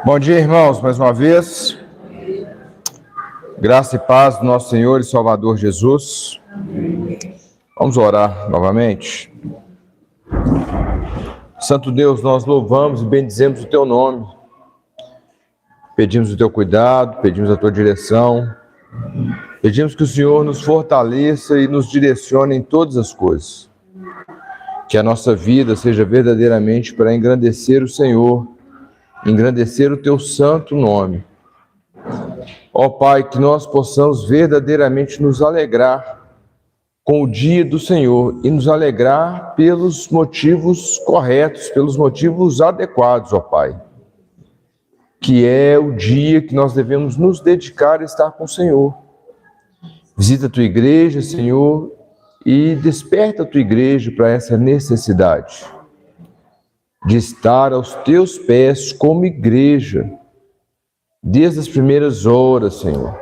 Bom dia, irmãos, mais uma vez. Graça e paz do nosso Senhor e Salvador Jesus. Vamos orar novamente. Santo Deus, nós louvamos e bendizemos o Teu nome. Pedimos o Teu cuidado, pedimos a Tua direção. Pedimos que o Senhor nos fortaleça e nos direcione em todas as coisas. Que a nossa vida seja verdadeiramente para engrandecer o Senhor, engrandecer o Teu santo nome. Ó Pai, que nós possamos verdadeiramente nos alegrar com o dia do Senhor e nos alegrar pelos motivos corretos, pelos motivos adequados, ó Pai. Que é o dia que nós devemos nos dedicar a estar com o Senhor. Visita a Tua igreja, Senhor, e desperta a Tua igreja para essa necessidade de estar aos Teus pés como igreja, desde as primeiras horas, Senhor,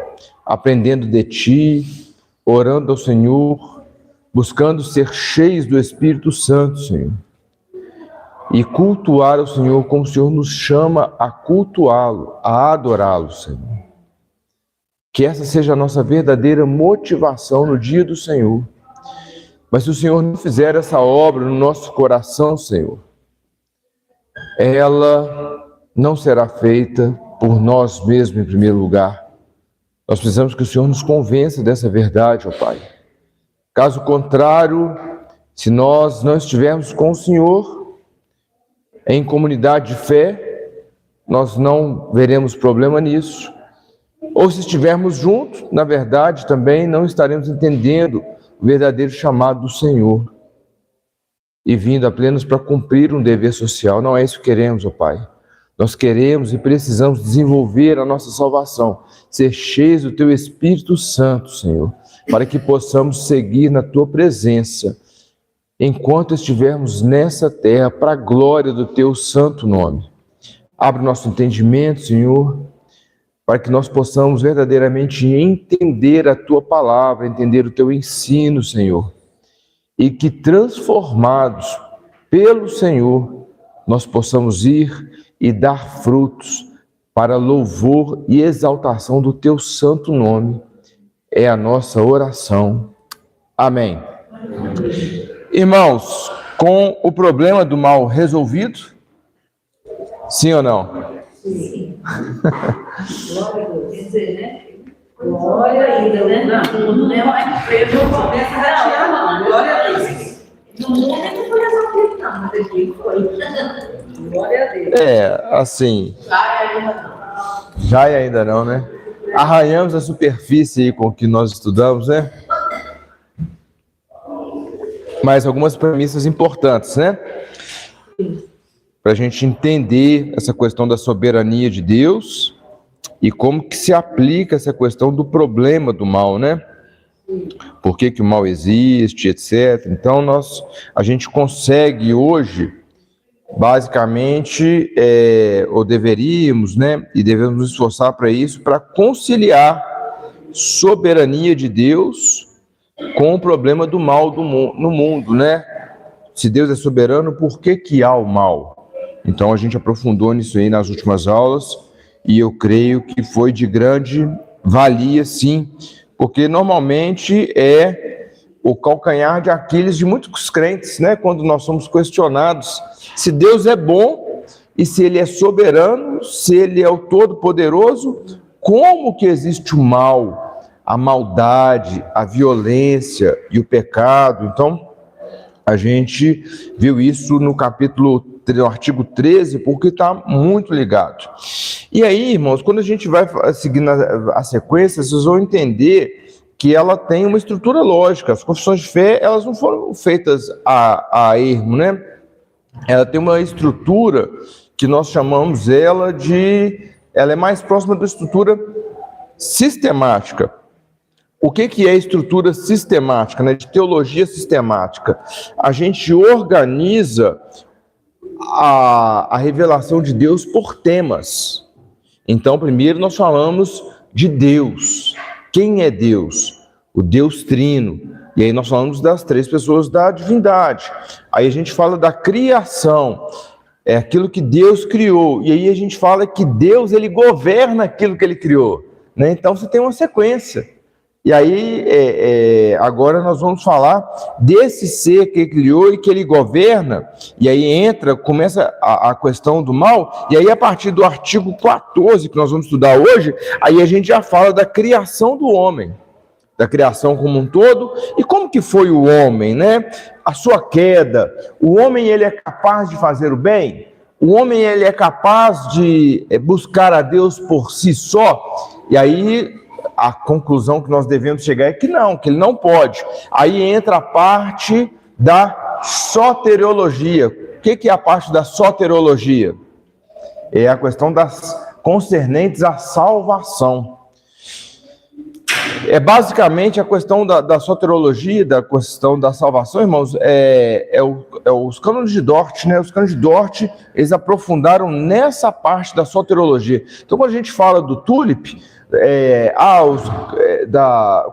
aprendendo de Ti, orando ao Senhor, buscando ser cheios do Espírito Santo, Senhor, e cultuar o Senhor como o Senhor nos chama a cultuá-lo, a adorá-lo, Senhor. Que essa seja a nossa verdadeira motivação no dia do Senhor. Mas se o Senhor não fizer essa obra no nosso coração, Senhor, ela não será feita por nós mesmos em primeiro lugar. Nós precisamos que o Senhor nos convença dessa verdade, ó Pai. Caso contrário, se nós não estivermos com o Senhor em comunidade de fé, nós não veremos problema nisso. Ou se estivermos juntos, na verdade, também não estaremos entendendo o verdadeiro chamado do Senhor e vindo apenas para cumprir um dever social. Não é isso que queremos, ó Pai. Nós queremos e precisamos desenvolver a nossa salvação, ser cheios do Teu Espírito Santo, Senhor, para que possamos seguir na Tua presença, enquanto estivermos nessa terra, para a glória do Teu santo nome. Abre o nosso entendimento, Senhor, para que nós possamos verdadeiramente entender a Tua palavra, entender o Teu ensino, Senhor, e que transformados pelo Senhor, nós possamos ir e dar frutos para louvor e exaltação do Teu santo nome. É a nossa oração. Amém. Irmãos, com o problema do mal resolvido? Sim ou não? Sim. Glória a Deus. Dizer, né? Glória ainda, né? Não é mais preso, começa a ratiar, não. Glória a Deus. No mundo não foi resolvido, não, mas aqui foi. Glória a Deus. Assim. Já é ainda não, né? Arranhamos a superfície aí com o que nós estudamos, né? Mas algumas premissas importantes, né? Para a gente entender essa questão da soberania de Deus e como que se aplica essa questão do problema do mal, né? Por que o mal existe, etc. Então, a gente consegue hoje, basicamente, ou deveríamos, né? E devemos nos esforçar para isso, para conciliar soberania de Deus com o problema do mal no mundo, né? Se Deus é soberano, por que há o mal? Então, a gente aprofundou nisso aí nas últimas aulas, e eu creio que foi de grande valia, sim, porque normalmente é o calcanhar de Aquiles de muitos crentes, né? Quando nós somos questionados se Deus é bom e se Ele é soberano, se Ele é o Todo-Poderoso, como que existe o mal, a maldade, a violência e o pecado? Então, a gente viu isso no artigo 13, porque está muito ligado. E aí, irmãos, quando a gente vai seguindo a sequência, vocês vão entender que ela tem uma estrutura lógica. As confissões de fé, elas não foram feitas a ermo, né? Ela tem uma estrutura que nós chamamos ela é mais próxima da estrutura sistemática. O que é estrutura sistemática, né? De teologia sistemática? A gente organiza a revelação de Deus por temas. Então, primeiro nós falamos de Deus. Quem é Deus? O Deus Trino. E aí nós falamos das três pessoas da divindade. Aí a gente fala da criação. É aquilo que Deus criou. E aí a gente fala que Deus, ele governa aquilo que ele criou, né? Então você tem uma sequência. E aí, agora nós vamos falar desse ser que ele criou e que ele governa. E aí começa a questão do mal. E aí, a partir do artigo 14, que nós vamos estudar hoje, aí a gente já fala da criação do homem, da criação como um todo. E como que foi o homem, né? A sua queda. O homem, ele é capaz de fazer o bem? O homem, ele é capaz de buscar a Deus por si só? E aí, a conclusão que nós devemos chegar é que não, que ele não pode. Aí entra a parte da soteriologia. O que é a parte da soteriologia? É a questão das concernentes à salvação. É basicamente a questão da soteriologia, da questão da salvação, irmãos, os cânones de Dort, né? Os cânones de Dort, eles aprofundaram nessa parte da soteriologia. Então, quando a gente fala do Tulip,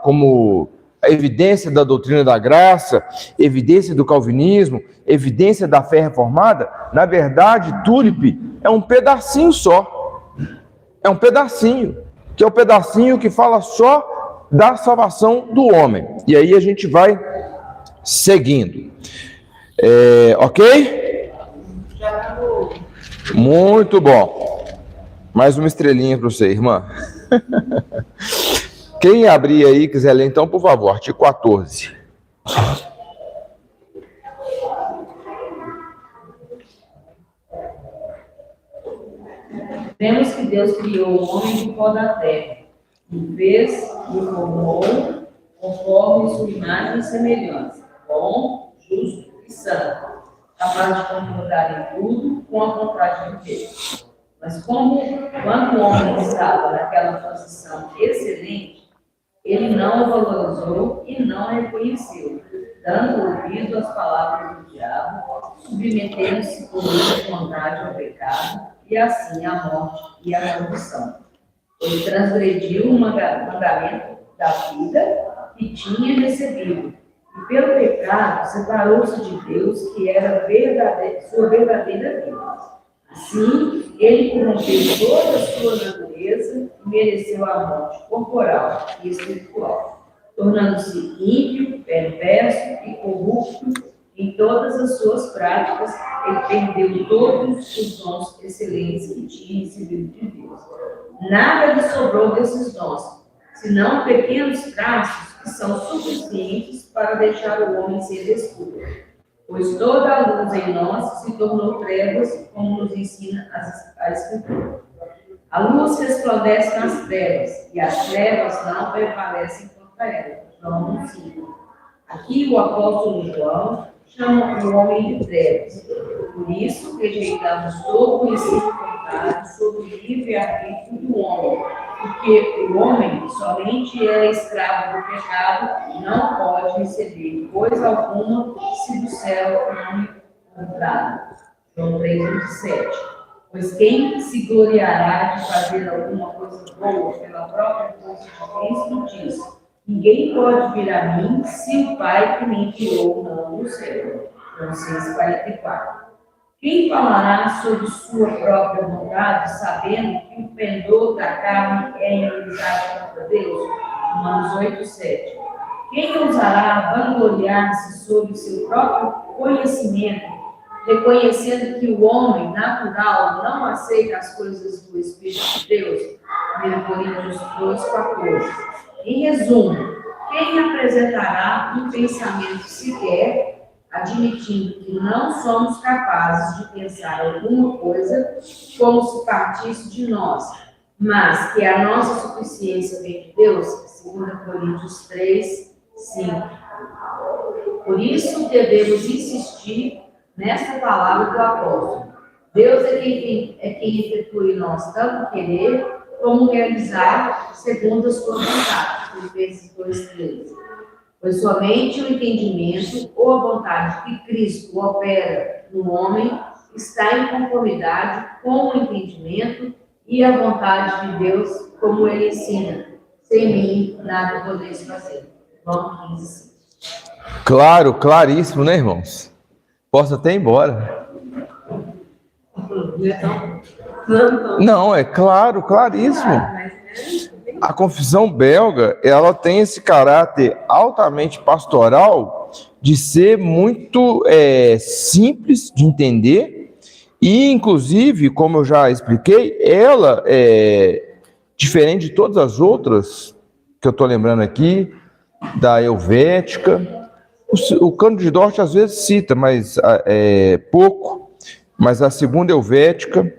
como a evidência da doutrina da graça, evidência do calvinismo, evidência da fé reformada, na verdade, Tulip é um pedacinho só. É um pedacinho, que é o pedacinho que fala só da salvação do homem. E aí a gente vai seguindo. Ok? Muito bom. Mais uma estrelinha para você, irmã. Quem abrir aí, quiser ler, então, por favor, artigo 14. Vemos que Deus criou o homem do pó da terra, e fez e o formou conforme sua imagem e semelhança, bom, justo e santo, capaz de concordar em tudo com a vontade de Deus. Mas quando o homem estava naquela posição excelente, ele não o valorizou e não a reconheceu, dando ouvido às palavras do diabo, submetendo-se por livre vontade ao pecado, e assim à morte e à maldição. Ele transgrediu o mandamento da vida que tinha recebido, e pelo pecado separou-se de Deus, que era sua verdadeira vida. Assim, ele corrompeu toda a sua natureza e mereceu a morte corporal e espiritual, tornando-se ímpio, perverso e corrupto em todas as suas práticas. Ele perdeu todos os dons excelentes que tinha recebido de Deus. Nada lhe sobrou desses dons, senão pequenos traços que são suficientes para deixar o homem ser escuro. Pois toda a luz em nós se tornou trevas, como nos ensina a Escritura. A luz resplandece nas trevas, e as trevas não prevalecem contra ela. João 1,5. Aqui o apóstolo João chama o homem de trevas. Por isso, rejeitamos todo conhecimento contrário sobre o livre-arbítrio do homem, porque o homem somente é escravo do pecado e não pode receber coisa alguma se do céu não lhe comprado. João 3,27. Pois quem se gloriará de fazer alguma coisa boa pela própria força de Cristo diz: ninguém pode vir a mim se o Pai que me enviou não o céu. João 6,44. Quem falará sobre sua própria vontade, sabendo que o pendor da carne é inimizade contra Deus? Romanos 8,7. Quem ousará vangloriar-se sobre seu próprio conhecimento, reconhecendo que o homem natural não aceita as coisas do Espírito de Deus? 1 Coríntios 2,14. Em resumo, quem apresentará um pensamento sequer, admitindo que não somos capazes de pensar alguma coisa como se partisse de nós, mas que a nossa suficiência vem de Deus? 2 Coríntios 3:5. Por isso devemos insistir nesta palavra do apóstolo. Deus é quem efetua em nós tanto querer como realizar segundo a sua vontade. Filipenses 2:13. Pois somente o entendimento ou a vontade que Cristo opera no homem está em conformidade com o entendimento e a vontade de Deus, como ele ensina. Sem mim, nada podeis fazer. João 15. Claro, claríssimo, né, irmãos? Posso até ir embora. Não, é claro, claríssimo. A confissão belga, ela tem esse caráter altamente pastoral de ser muito simples de entender e, inclusive, como eu já expliquei, ela é diferente de todas as outras que eu estou lembrando aqui, da Helvética. O Cânon de Dort às vezes cita, mas pouco. Mas a segunda Helvética,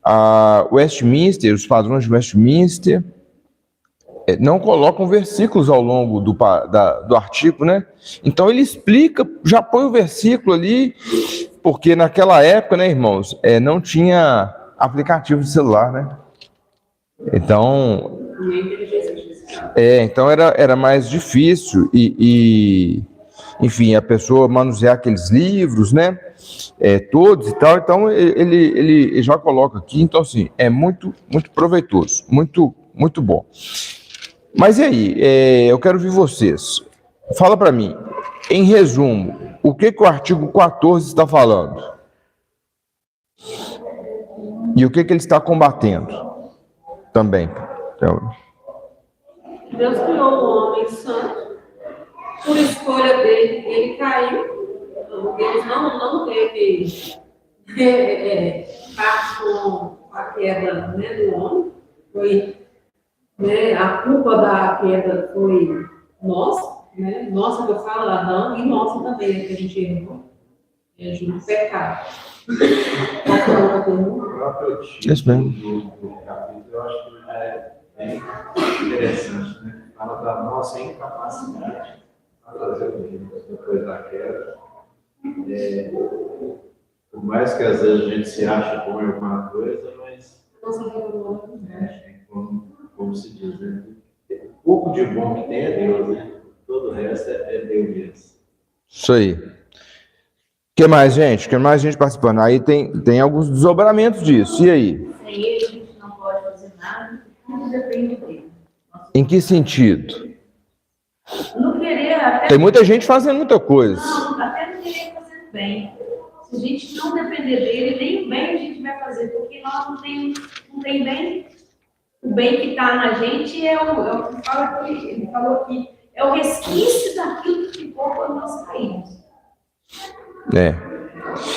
a Westminster, os padrões de Westminster, não colocam versículos ao longo do artigo, né? Então ele explica, já põe o versículo ali, porque naquela época, né, irmãos, não tinha aplicativo de celular, né? Então, então era mais difícil enfim, a pessoa manusear aqueles livros, né? Todos e tal. Então ele já coloca aqui. Então assim, é muito proveitoso, muito bom. Mas e aí? Eu quero ouvir vocês. Fala para mim, em resumo, o que o artigo 14 está falando? E o que ele está combatendo? Também. Então, Deus criou o homem santo, por escolha dele, ele caiu. Deus não teve parte com a queda, né, do homem. Foi, né, a culpa da queda foi nossa, né? Nossa, que eu falo, Adão, e nossa também, que a gente errou. No pecado. Isso mesmo. Do capítulo, eu acho que é bem interessante, né? Fala da nossa incapacidade a fazer o mesmo depois da queda. Por mais que às vezes a gente se acha bom em alguma coisa, mas como se diz, né? O pouco de bom que tem é Deus, né? Todo o resto é Deus mesmo. Isso aí. O que mais, gente? O que mais gente participando? Aí tem alguns desdobramentos disso. E aí? Sem ele, a gente não pode fazer nada, tudo depende dele. Em que sentido? Não querer até. Tem muita gente fazendo muita coisa. Não, até não querer fazer bem. Se a gente não depender dele, nem o bem a gente vai fazer, porque nós não tem bem. O bem que está na gente é o que fala aqui, ele falou aqui, é o resquício daquilo que ficou quando nós caímos.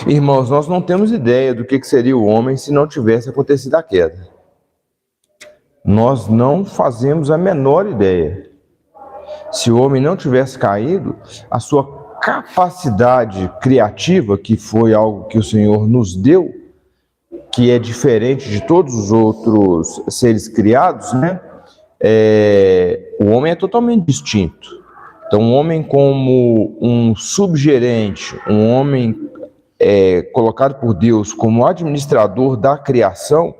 Irmãos, nós não temos ideia do que seria o homem se não tivesse acontecido a queda. Nós não fazemos a menor ideia. Se o homem não tivesse caído, a sua capacidade criativa, que foi algo que o Senhor nos deu, que é diferente de todos os outros seres criados, né? O homem é totalmente distinto. Então, um homem como um subgerente, um homem colocado por Deus como administrador da criação,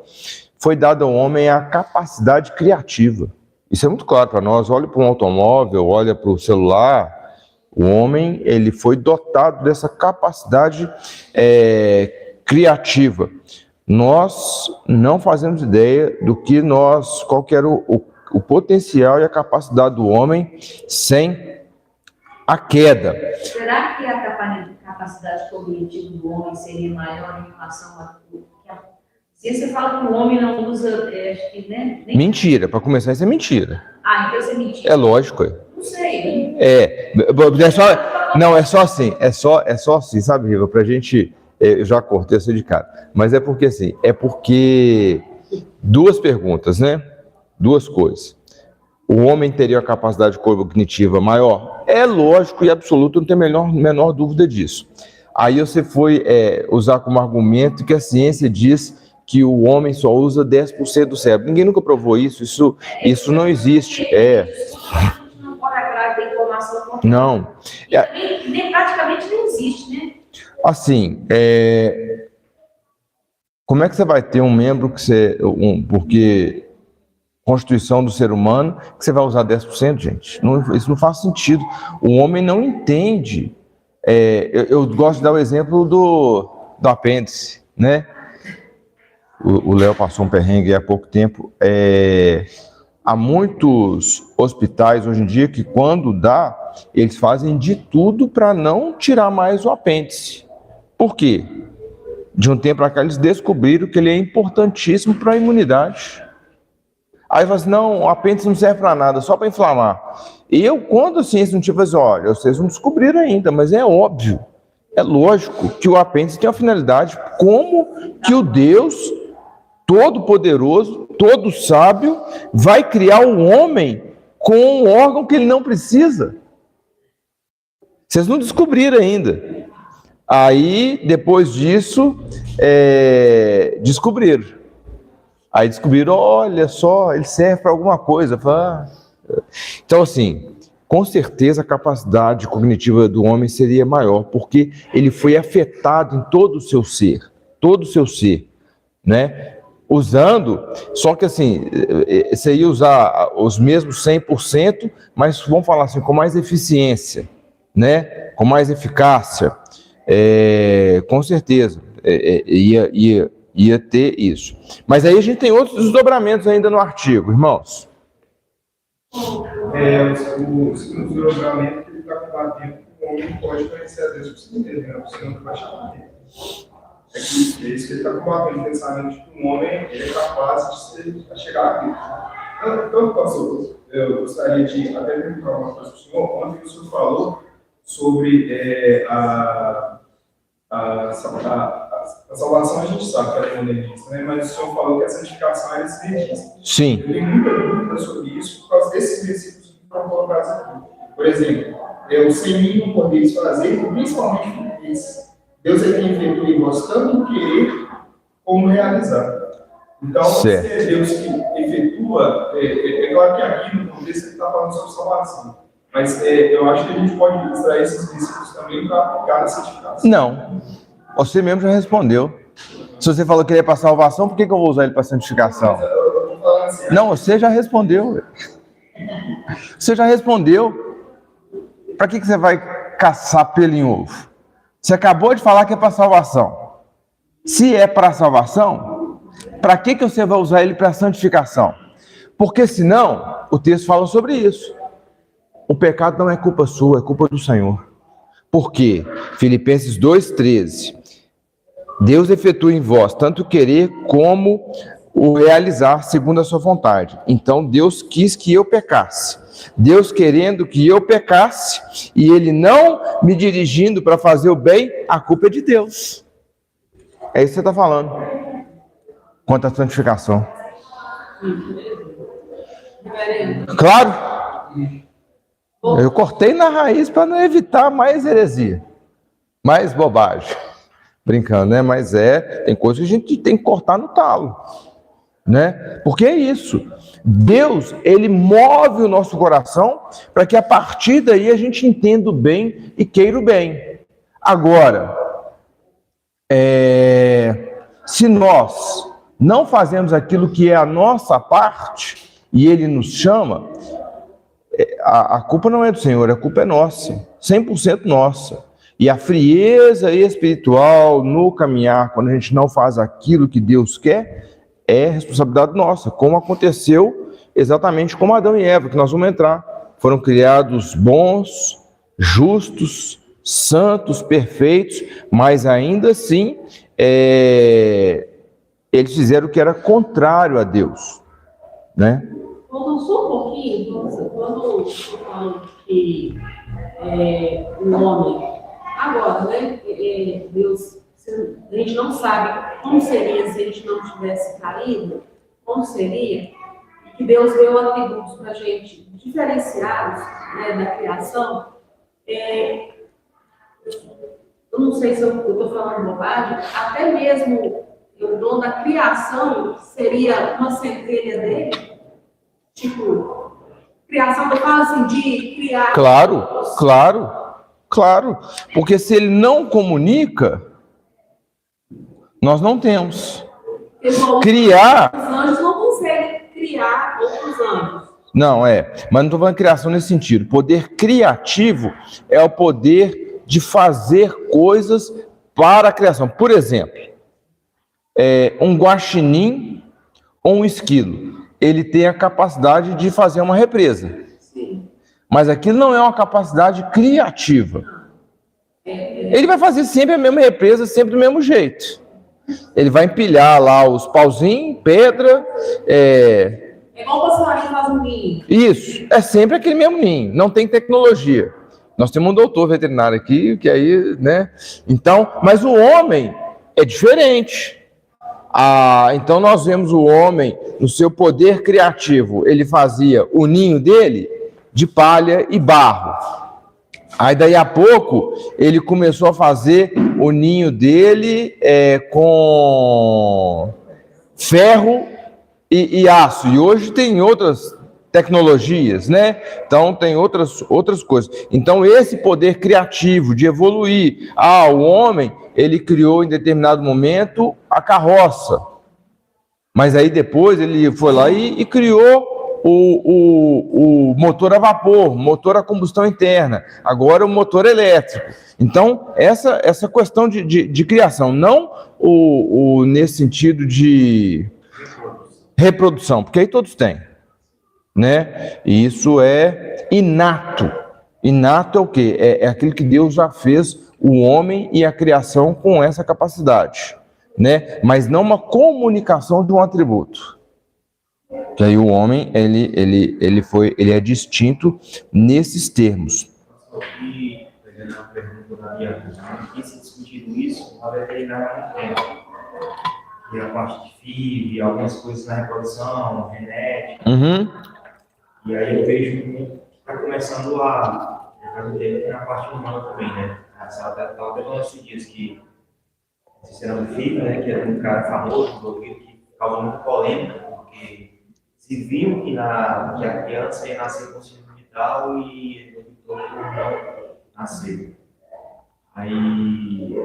foi dado ao homem a capacidade criativa. Isso é muito claro para nós. Olha para um automóvel, olha para o celular. O homem, ele foi dotado dessa capacidade criativa. Nós não fazemos ideia qual que era o potencial e a capacidade do homem sem a queda. Será que a capacidade cognitiva do homem seria maior em relação a tudo? Se você fala que o homem não usa, acho que, né? Mentira, para começar, isso é mentira. Então isso é mentira. É lógico. Não sei. Não, é só assim, sabe, Riva, pra gente, eu já cortei essa de cara, mas é porque duas perguntas, né? Duas coisas. O homem teria a capacidade cognitiva maior? É lógico e absoluto, não tem menor dúvida disso. Aí você foi usar como argumento que a ciência diz que o homem só usa 10% do cérebro. Ninguém nunca provou isso isso não existe. Não pode atrás da informação. Não. Praticamente não existe, né? Assim, como é que você vai ter um membro porque Constituição do ser humano, que você vai usar 10%, gente? Isso não faz sentido. O homem não entende. Eu gosto de dar o exemplo do apêndice, né? O Léo passou um perrengue há pouco tempo. Há muitos hospitais hoje em dia que, quando dá, eles fazem de tudo para não tirar mais o apêndice. Por quê? De um tempo para cá, eles descobriram que ele é importantíssimo para a imunidade. Aí fala assim, não, o apêndice não serve para nada, só para inflamar. E eu, quando a ciência não tinha, falei assim, olha, vocês não descobriram ainda, mas é óbvio, é lógico que o apêndice tem uma finalidade, como que o Deus Todo-Poderoso, todo sábio, vai criar um homem com um órgão que ele não precisa. Vocês não descobriram ainda. Aí, depois disso, descobriram. Aí descobriram, olha só, ele serve para alguma coisa. Então, assim, com certeza a capacidade cognitiva do homem seria maior, porque ele foi afetado em todo o seu ser, né? Usando, só que assim, você ia usar os mesmos 100%, mas vamos falar assim, com mais eficiência, né? Com mais eficácia, com certeza, ia ter isso. Mas aí a gente tem outros desdobramentos ainda no artigo, irmãos. O segundo desdobramento que ele está combatendo, o homem pode conhecer a Deus por si mesmo, né? Você não vai chamar dele. É isso que ele está combatendo, o pensamento de que um homem ele é capaz de chegar a Deus. Então, pastor, eu gostaria de até perguntar uma coisa para o senhor. Ontem o senhor falou sobre a salvação, a gente sabe que ela é modernista, né? Mas o senhor falou que a santificação era espiritista. Sim. Eu tenho muita dúvida sobre isso por causa desses versículos que foram colocados aqui. Por exemplo, eu sem mim não podeis fazer, principalmente por isso. Deus é quem efetua em vós tanto querer como realizar. Então, certo. Se é Deus que efetua, é claro que aqui no contexto ele está falando sobre salvação. Mas eu acho que a gente pode extrair esses princípios também para aplicar a santificação. Não, você mesmo já respondeu. Se você falou que ele é para salvação, por que eu vou usar ele para santificação? Eu estou falando assim. Não, você já respondeu. Você já respondeu. Para que você vai caçar pelo em ovo? Você acabou de falar que é para salvação. Se é para salvação, para que você vai usar ele para santificação? Porque senão, o texto fala sobre isso. O pecado não é culpa sua, é culpa do Senhor. Por quê? Filipenses 2,13. Deus efetua em vós tanto querer como o realizar segundo a sua vontade. Então Deus quis que eu pecasse. Deus querendo que eu pecasse e Ele não me dirigindo para fazer o bem, a culpa é de Deus. É isso que você está falando. Quanto à santificação. Claro. Eu cortei na raiz para não evitar mais heresia. Mais bobagem. Brincando, né? Mas tem coisa que a gente tem que cortar no talo. Né? Porque é isso. Deus, Ele move o nosso coração para que a partir daí a gente entenda o bem e queira o bem. Agora, se nós não fazemos aquilo que é a nossa parte e Ele nos chama, a culpa não é do Senhor, a culpa é nossa, 100% nossa. E a frieza espiritual no caminhar, quando a gente não faz aquilo que Deus quer, é responsabilidade nossa, como aconteceu exatamente com Adão e Eva, que nós vamos entrar. Foram criados bons, justos, santos, perfeitos, mas ainda assim eles fizeram o que era contrário a Deus, né? Voltando só um pouquinho, quando eu falo que o homem, agora, né, Deus, a gente não sabe como seria se a gente não tivesse caído, como seria, que Deus deu atributos para a gente diferenciados, né, da criação. Eu não sei se eu estou falando bobagem, até mesmo o dono da criação seria uma centelha dele. Tipo, criação, eu falo assim, de criar... Claro. Porque se ele não comunica, nós não temos. Criar... Os anjos não conseguem criar outros anjos. Não, mas não estou falando de criação nesse sentido. Poder criativo é o poder de fazer coisas para a criação. Por exemplo, um guaxinim ou um esquilo, ele tem a capacidade de fazer uma represa. Sim. Mas aquilo não é uma capacidade criativa. Ele vai fazer sempre a mesma represa, sempre do mesmo jeito. Ele vai empilhar lá os pauzinhos, pedra, É igual o passarinho faz um ninho. Isso, é sempre aquele mesmo ninho, não tem tecnologia. Nós temos um doutor veterinário aqui, que aí, né? Então, mas o homem é diferente. Então nós vemos o homem, no seu poder criativo, ele fazia o ninho dele de palha e barro. Aí daí a pouco ele começou a fazer o ninho dele com ferro e aço. E hoje tem outras tecnologias, né? Então tem outras coisas. Então esse poder criativo de evoluir, o homem, ele criou em determinado momento a carroça, mas aí depois ele foi lá e criou o motor a vapor, motor a combustão interna, agora o motor elétrico. Então essa questão de criação, não nesse sentido de reprodução, porque aí todos têm, né? E isso é inato. Inato é o quê? É aquilo que Deus já fez o homem e a criação com essa capacidade, né? Mas não uma comunicação de um atributo. Que aí o homem, ele é distinto nesses termos. E, fazendo uma pergunta da minha que se discutido isso, na veterinária há muito tempo. E a parte de FIV, algumas coisas na reprodução, genética. Uhum. E aí eu vejo que está começando a na parte humana também, né? Estava até falando esses dias que esse era um FIV, né? Que era um cara famoso, que causou muita polêmica, porque se viu que a criança ia nascer com síndrome de Down e ele optou por não nascer. Aí,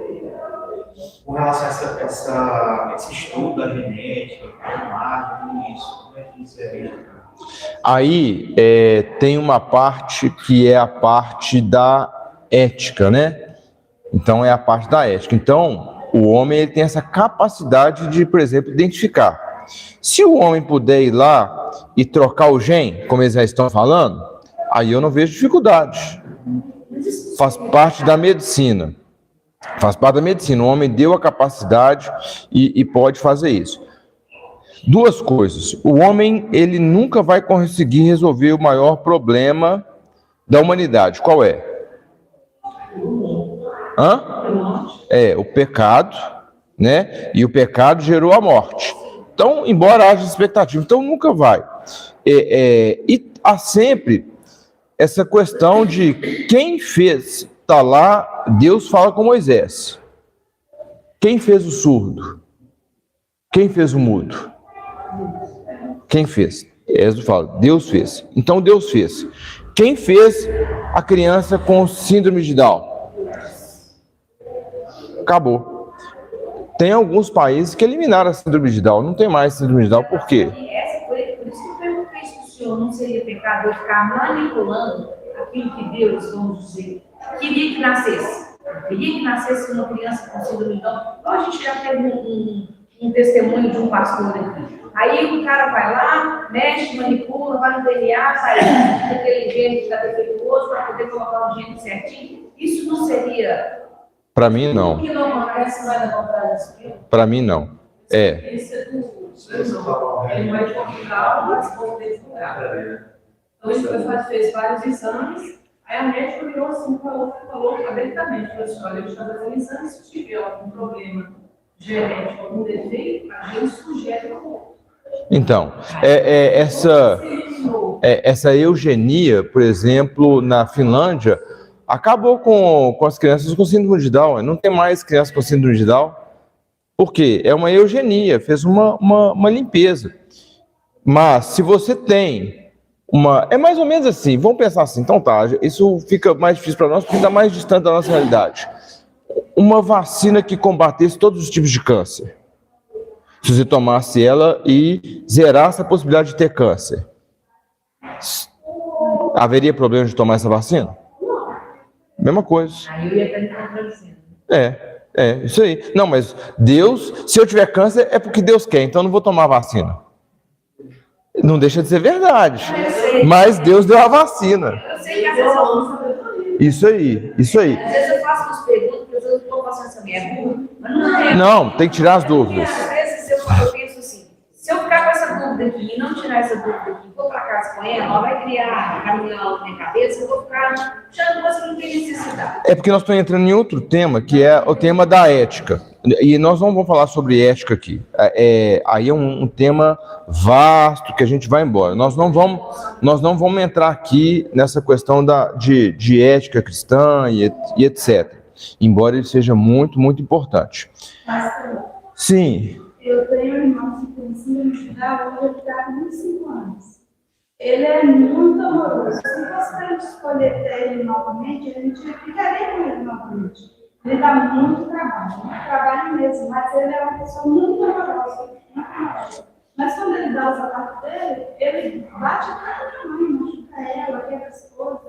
com relação a esse estudo da genética, tudo isso, como é que isso é visto? Aí tem uma parte que é a parte da ética, né? Então é a parte da ética. Então o homem ele tem essa capacidade de, por exemplo, identificar. Se o homem puder ir lá e trocar o gene, como eles já estão falando, aí eu não vejo dificuldade. Faz parte da medicina. Faz parte da medicina. O homem deu a capacidade e pode fazer isso. Duas coisas. O homem, ele nunca vai conseguir resolver o maior problema da humanidade. Qual é? O pecado, né? E o pecado gerou a morte. Então, embora haja expectativa, então nunca vai. E há sempre essa questão de quem fez, está lá, Deus fala com Moisés. Quem fez o surdo? Quem fez o mudo? Quem fez? Êxodo fala, Deus fez. Então Deus fez. Quem fez a criança com síndrome de Down? Acabou. Tem alguns países que eliminaram a síndrome de Down. Não tem mais síndrome de Down. Por quê? Por isso que eu perguntei se o senhor não seria pecado de ficar manipulando aquilo que Deus, vamos dizer, queria que nascesse. Queria que nascesse uma criança com síndrome de Down. Então a gente já teve um testemunho de um pastor aqui. Aí o cara vai lá, mexe, manipula, vai no DNA, sai daquele gene que está defeituoso para poder colocar o gene certinho. Isso não seria... Para mim, não. Que não acontece, vai levantar isso. Para mim, não. Esse é do... Ele vai divulgar, mas vão divulgar. Então ele fez vários exames, aí a médica virou assim, falou abertamente, falou assim, olha, eu estou fazendo exame, se tiver algum problema genético, algum defeito, a gente sugere o outro. Então, essa eugenia, por exemplo, na Finlândia, acabou com as crianças com síndrome de Down. Não tem mais crianças com síndrome de Down. Por quê? É uma eugenia, fez uma limpeza. Mas se você tem é mais ou menos assim, vamos pensar assim, então tá, isso fica mais difícil para nós porque está mais distante da nossa realidade. Uma vacina que combatesse todos os tipos de câncer. Se você tomasse ela e zerasse a possibilidade de ter câncer, haveria problema de tomar essa vacina? Mesma coisa. Aí eu ia estar contradizendo. Isso aí. Não, mas Deus, se eu tiver câncer, é porque Deus quer, então eu não vou tomar a vacina. Não deixa de ser verdade. Mas Deus deu a vacina. Eu sei que às vezes eu não sabedoria. Isso aí. Às vezes eu faço umas perguntas, às vezes eu estou falo assim, essa mulher é burra, mas não é. Não, tem que tirar as dúvidas. Às vezes eu penso assim, se eu ficar com essa dúvida aqui e não tirar essa dúvida aqui, vou para casa com ela vai criar caminhão na minha cabeça, eu vou ficar achando coisa que não tem necessidade. É porque nós estamos entrando em outro tema, que é o tema da ética. E nós não vamos falar sobre ética aqui. Aí é um tema vasto que a gente vai embora. Nós não vamos entrar aqui nessa questão de ética cristã e etc. Embora ele seja muito, muito importante. Sim. Eu tenho um irmão que tem síndrome de Down, hoje ele está com 25 anos. Ele é muito amoroso. Se fosse para a gente escolher ter ele novamente, a gente ficaria com ele novamente. Ele dá muito trabalho mesmo, mas ele é uma pessoa muito amorosa. Mas quando ele dá os ataques dele, ele bate a cara da mãe, machuca ela, quebra as coisas.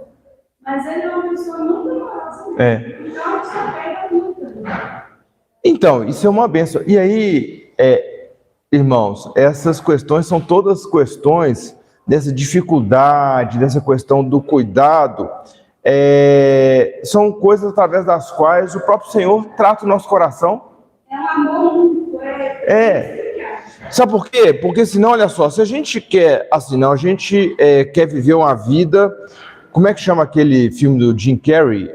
Mas ele é uma pessoa muito amorosa mesmo. Então a gente só pega muito. Então, isso é uma bênção. E aí, irmãos, essas questões são todas questões dessa dificuldade, dessa questão do cuidado, são coisas através das quais o próprio Senhor trata o nosso coração. É um amor muito. Sabe por quê? Porque senão, olha só, se a gente quer, assim, não, a gente quer viver uma vida, como é que chama aquele filme do Jim Carrey,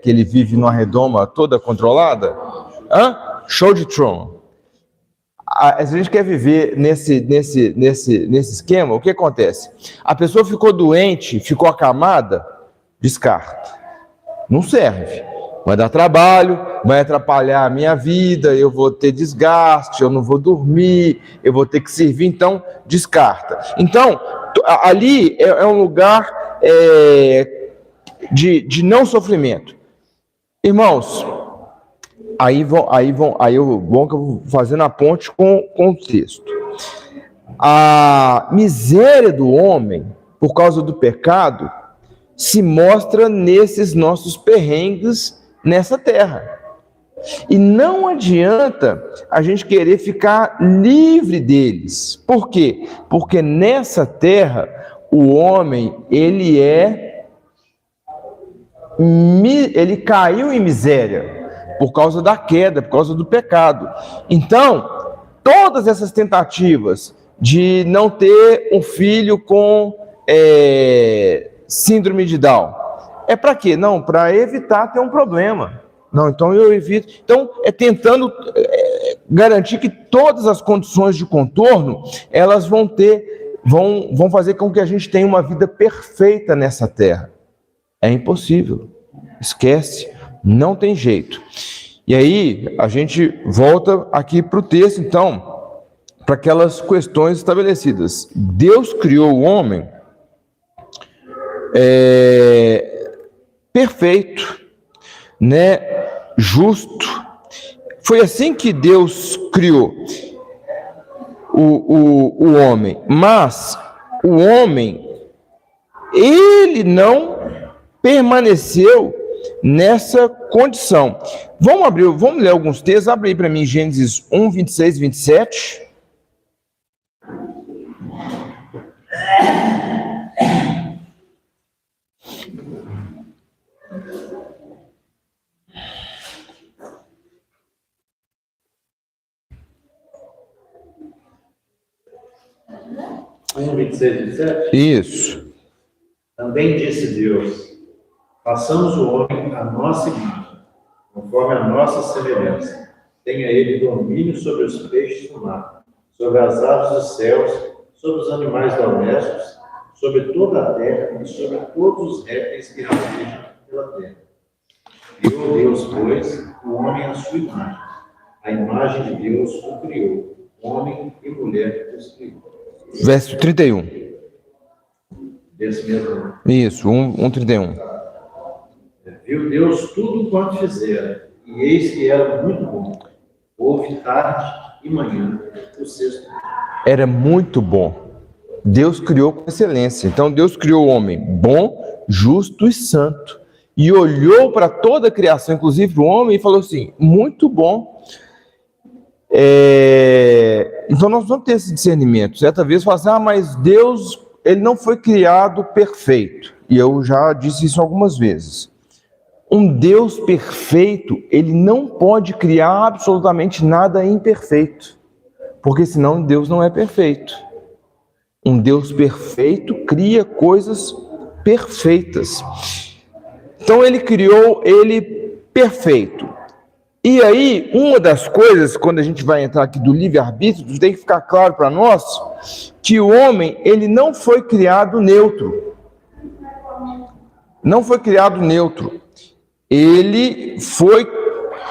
que ele vive numa redoma toda controlada? Show de Truman. Se a gente quer viver nesse esquema, o que acontece? A pessoa ficou doente, ficou acamada, descarta. Não serve. Vai dar trabalho, vai atrapalhar a minha vida, eu vou ter desgaste, eu não vou dormir, eu vou ter que servir, então descarta. Então, ali é um lugar de não sofrimento. Irmãos, aí eu vou fazendo a ponte com o texto. A miséria do homem, por causa do pecado, se mostra nesses nossos perrengues nessa terra. E não adianta a gente querer ficar livre deles. Por quê? Porque nessa terra, o homem, ele caiu em miséria por causa da queda, por causa do pecado. Então, todas essas tentativas de não ter um filho com síndrome de Down, é para quê? Não, para evitar ter um problema. Não, então eu evito. Então, tentando garantir que todas as condições de contorno, elas vão fazer com que a gente tenha uma vida perfeita nessa terra. É impossível. Esquece. Não tem jeito. E aí, a gente volta aqui para o texto, então, para aquelas questões estabelecidas. Deus criou o homem perfeito, né? Justo. Foi assim que Deus criou o homem. Mas o homem, ele não permaneceu nessa condição. Vamos ler alguns textos. Abre aí para mim Gênesis 1, 26 e 27. Um, 26 e 27? Isso. Também disse Deus: façamos o homem à nossa imagem, conforme a nossa semelhança. Tenha ele domínio sobre os peixes do mar, sobre as aves dos céus, sobre os animais domésticos, sobre toda a terra e sobre todos os répteis que rastejam pela terra. Criou Deus, pois, o homem à sua imagem. A imagem de Deus o criou. Homem e mulher os criou. Verso 31. Desse mesmo. Isso, 1:31. Viu Deus tudo quanto fizera, e eis que era muito bom. Houve tarde e manhã, o sexto dia. Era muito bom. Deus criou com excelência. Então Deus criou o homem bom, justo e santo. E olhou para toda a criação, inclusive para o homem, e falou assim: muito bom. Então nós vamos ter esse discernimento. Certa vez fala assim: mas Deus, ele não foi criado perfeito. E eu já disse isso algumas vezes. Um Deus perfeito, ele não pode criar absolutamente nada imperfeito, porque senão Deus não é perfeito. Um Deus perfeito cria coisas perfeitas. Então ele criou ele perfeito. E aí, uma das coisas, quando a gente vai entrar aqui do livre-arbítrio, tem que ficar claro para nós que o homem, ele não foi criado neutro. Não foi criado neutro. Ele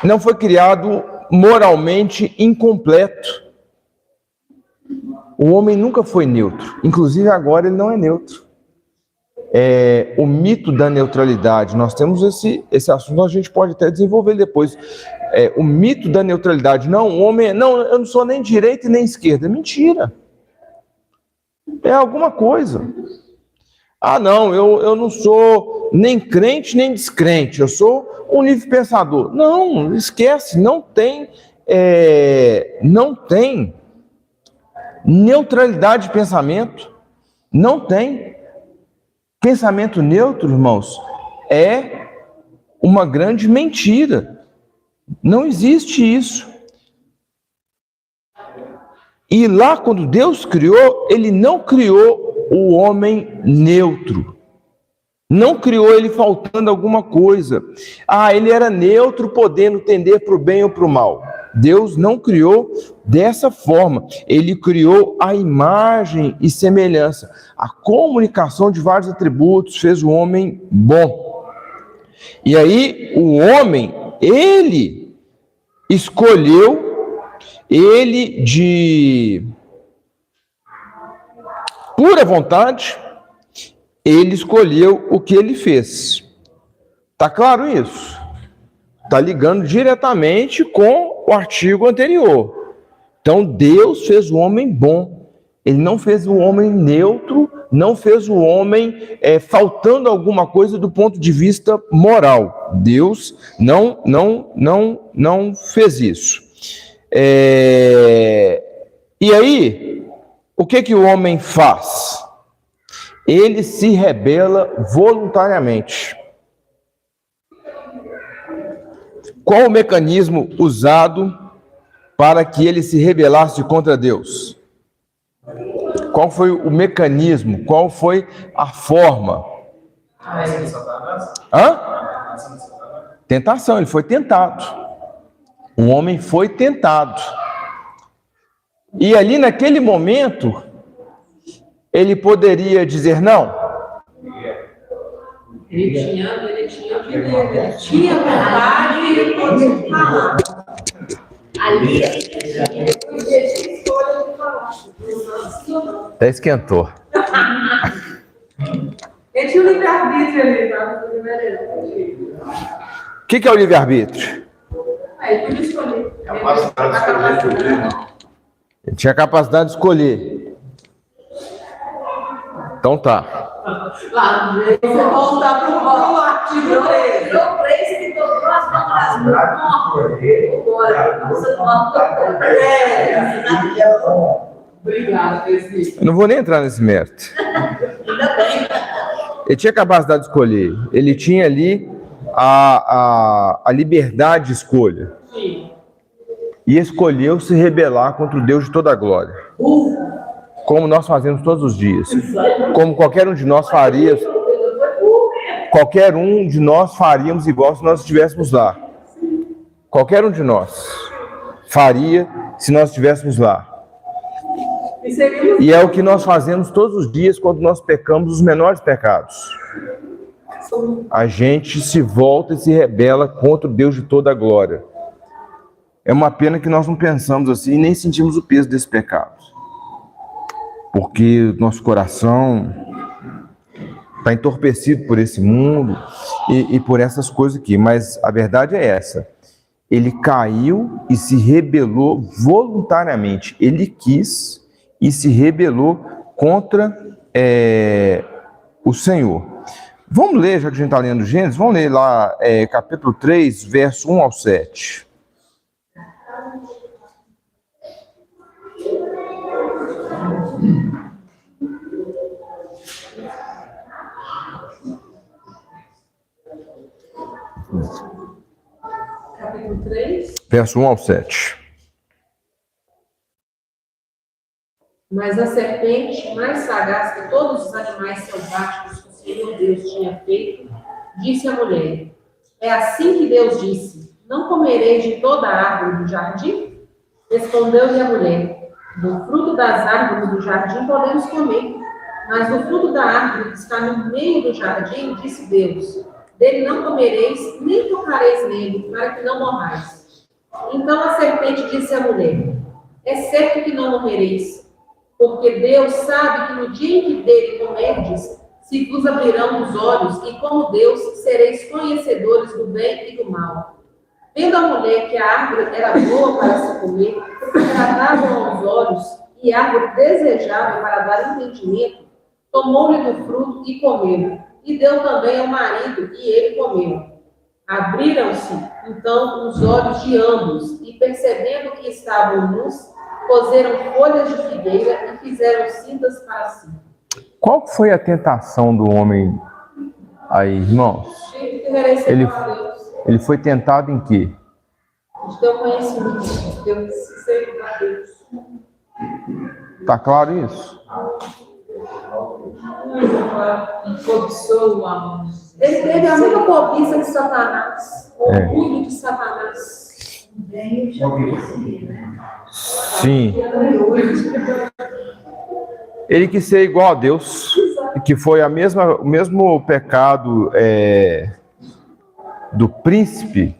não foi criado moralmente incompleto. O homem nunca foi neutro. Inclusive, agora ele não é neutro. O mito da neutralidade, nós temos esse assunto, a gente pode até desenvolver depois. O mito da neutralidade, não, o homem, não, eu não sou nem direita e nem esquerda. Mentira. É alguma coisa. Ah, não, eu não sou nem crente nem descrente, eu sou um livre pensador. Não, esquece, não tem neutralidade de pensamento, não tem. Pensamento neutro, irmãos, é uma grande mentira. Não existe isso. E lá, quando Deus criou, ele não criou o homem neutro. Não criou ele faltando alguma coisa. Ah, ele era neutro, podendo tender para o bem ou para o mal. Deus não criou dessa forma. Ele criou a imagem e semelhança. A comunicação de vários atributos fez o homem bom. E aí, o homem, ele escolheu, ele de pura vontade, ele escolheu o que ele fez. Tá claro isso? Tá ligando diretamente com o artigo anterior. Então, Deus fez o homem bom. Ele não fez o homem neutro, não fez o homem faltando alguma coisa do ponto de vista moral. Deus não fez isso. E aí, o que o homem faz? Ele se rebela voluntariamente. Qual o mecanismo usado para que ele se rebelasse contra Deus? Qual foi o mecanismo? Qual foi a forma? Tentação, ele foi tentado. O homem foi tentado. E ali naquele momento, ele poderia dizer não? Ele tinha vontade e ele podia falar. Ali, Até esquentou. ele tinha o livre-arbítrio ali, tá? O que é o livre-arbítrio? Aí ele podia escolher. Ele tinha a capacidade de escolher. Então tá. Lá, você voltar para o artigo 3. Tirou 3 e ficou próximo atrás. Obrigada, Ceci. Eu não vou nem entrar nesse mérito. Ainda bem. Ele tinha capacidade de escolher. Ele tinha ali a liberdade de escolha. Sim. E escolheu se rebelar contra o Deus de toda a glória. Como nós fazemos todos os dias. Como qualquer um de nós faria. Qualquer um de nós faríamos igual se nós estivéssemos lá. Qualquer um de nós faria se nós estivéssemos lá. E é o que nós fazemos todos os dias quando nós pecamos os menores pecados. A gente se volta e se rebela contra o Deus de toda a glória. É uma pena que nós não pensamos assim e nem sentimos o peso desse pecado. Porque nosso coração está entorpecido por esse mundo e por essas coisas aqui. Mas a verdade é essa. Ele caiu e se rebelou voluntariamente. Ele quis e se rebelou contra o Senhor. Vamos ler, já que a gente está lendo Gênesis, vamos ler lá capítulo 3, verso 1 ao 7. Verso 1 ao 7. Mas a serpente, mais sagaz que todos os animais selváticos que o Senhor Deus tinha feito, disse à mulher: é assim que Deus disse: não comereis de toda a árvore do jardim? Respondeu-lhe a mulher: do fruto das árvores do jardim podemos comer, mas do fruto da árvore que está no meio do jardim, disse Deus: dele não comereis, nem tocareis nele, para que não morrais. Então a serpente disse à mulher: é certo que não morrereis, porque Deus sabe que no dia em que dele comerdes, se vos abrirão os olhos, e como Deus, sereis conhecedores do bem e do mal. Vendo a mulher que a árvore era boa para se comer, agradável aos olhos, e árvore desejável para dar entendimento, tomou-lhe do fruto e comeu, e deu também ao marido, e ele comeu. Abriram-se, então, os olhos de ambos, e percebendo que estavam nus, coseram folhas de figueira e fizeram cintas para si. Qual foi a tentação do homem aí, irmãos? Ele foi tentado em quê? De ter o conhecimento de Deus, ser para Deus. Tá claro isso? Cobiçou o amor. Ele teve a mesma cobiça de Satanás, o orgulho de Satanás. Sim. Ele quis ser igual a Deus, que foi o mesmo pecado do príncipe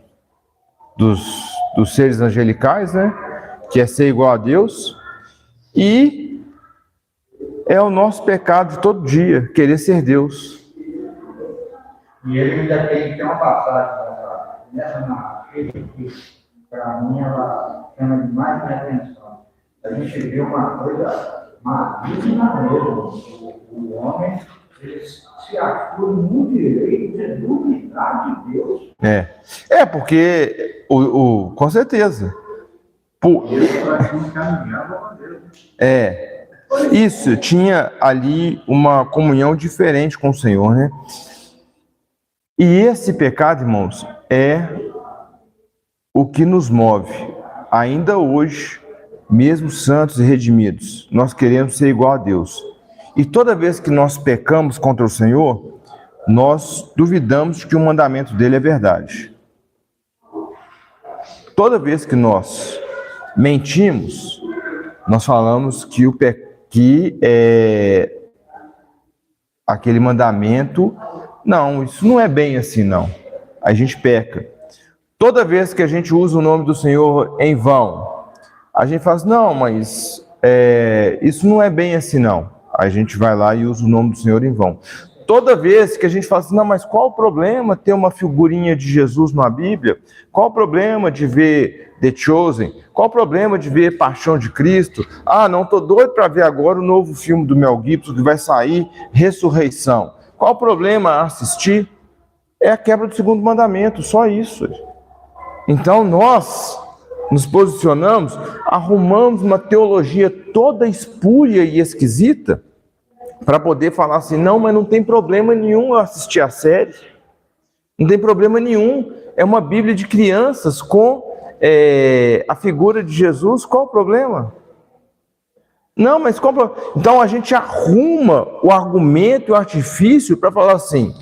dos seres angelicais, né? Que é ser igual a Deus, e é o nosso pecado de todo dia, querer ser Deus. E ele ainda tem uma passagem nessa narrativa que, para mim, ela chama demais minha atenção. A gente vê uma coisa maligna mesmo. O homem, ele se acha no direito de duvidar de Deus. Porque, com certeza. Isso, tinha ali uma comunhão diferente com o Senhor, né? E esse pecado, irmãos, é o que nos move. Ainda hoje, mesmo santos e redimidos, nós queremos ser igual a Deus. E toda vez que nós pecamos contra o Senhor, nós duvidamos que o mandamento dele é verdade. Toda vez que nós mentimos, nós falamos que aquele mandamento, não, isso não é bem assim, não. A gente peca. Toda vez que a gente usa o nome do Senhor em vão, a gente fala assim, não, mas isso não é bem assim, não. A gente vai lá e usa o nome do Senhor em vão. Toda vez que a gente fala assim, não, mas qual o problema ter uma figurinha de Jesus na Bíblia? Qual o problema de ver The Chosen? Qual o problema de ver Paixão de Cristo? Ah, não, tô doido para ver agora o novo filme do Mel Gibson que vai sair, Ressurreição. Qual o problema assistir? É a quebra do segundo mandamento, só isso. Então nós nos posicionamos, arrumamos uma teologia toda espúria e esquisita, para poder falar assim, não, mas não tem problema nenhum eu assistir a série, não tem problema nenhum, é uma Bíblia de crianças com a figura de Jesus, qual o problema? Não, mas então a gente arruma o argumento e o artifício para falar assim,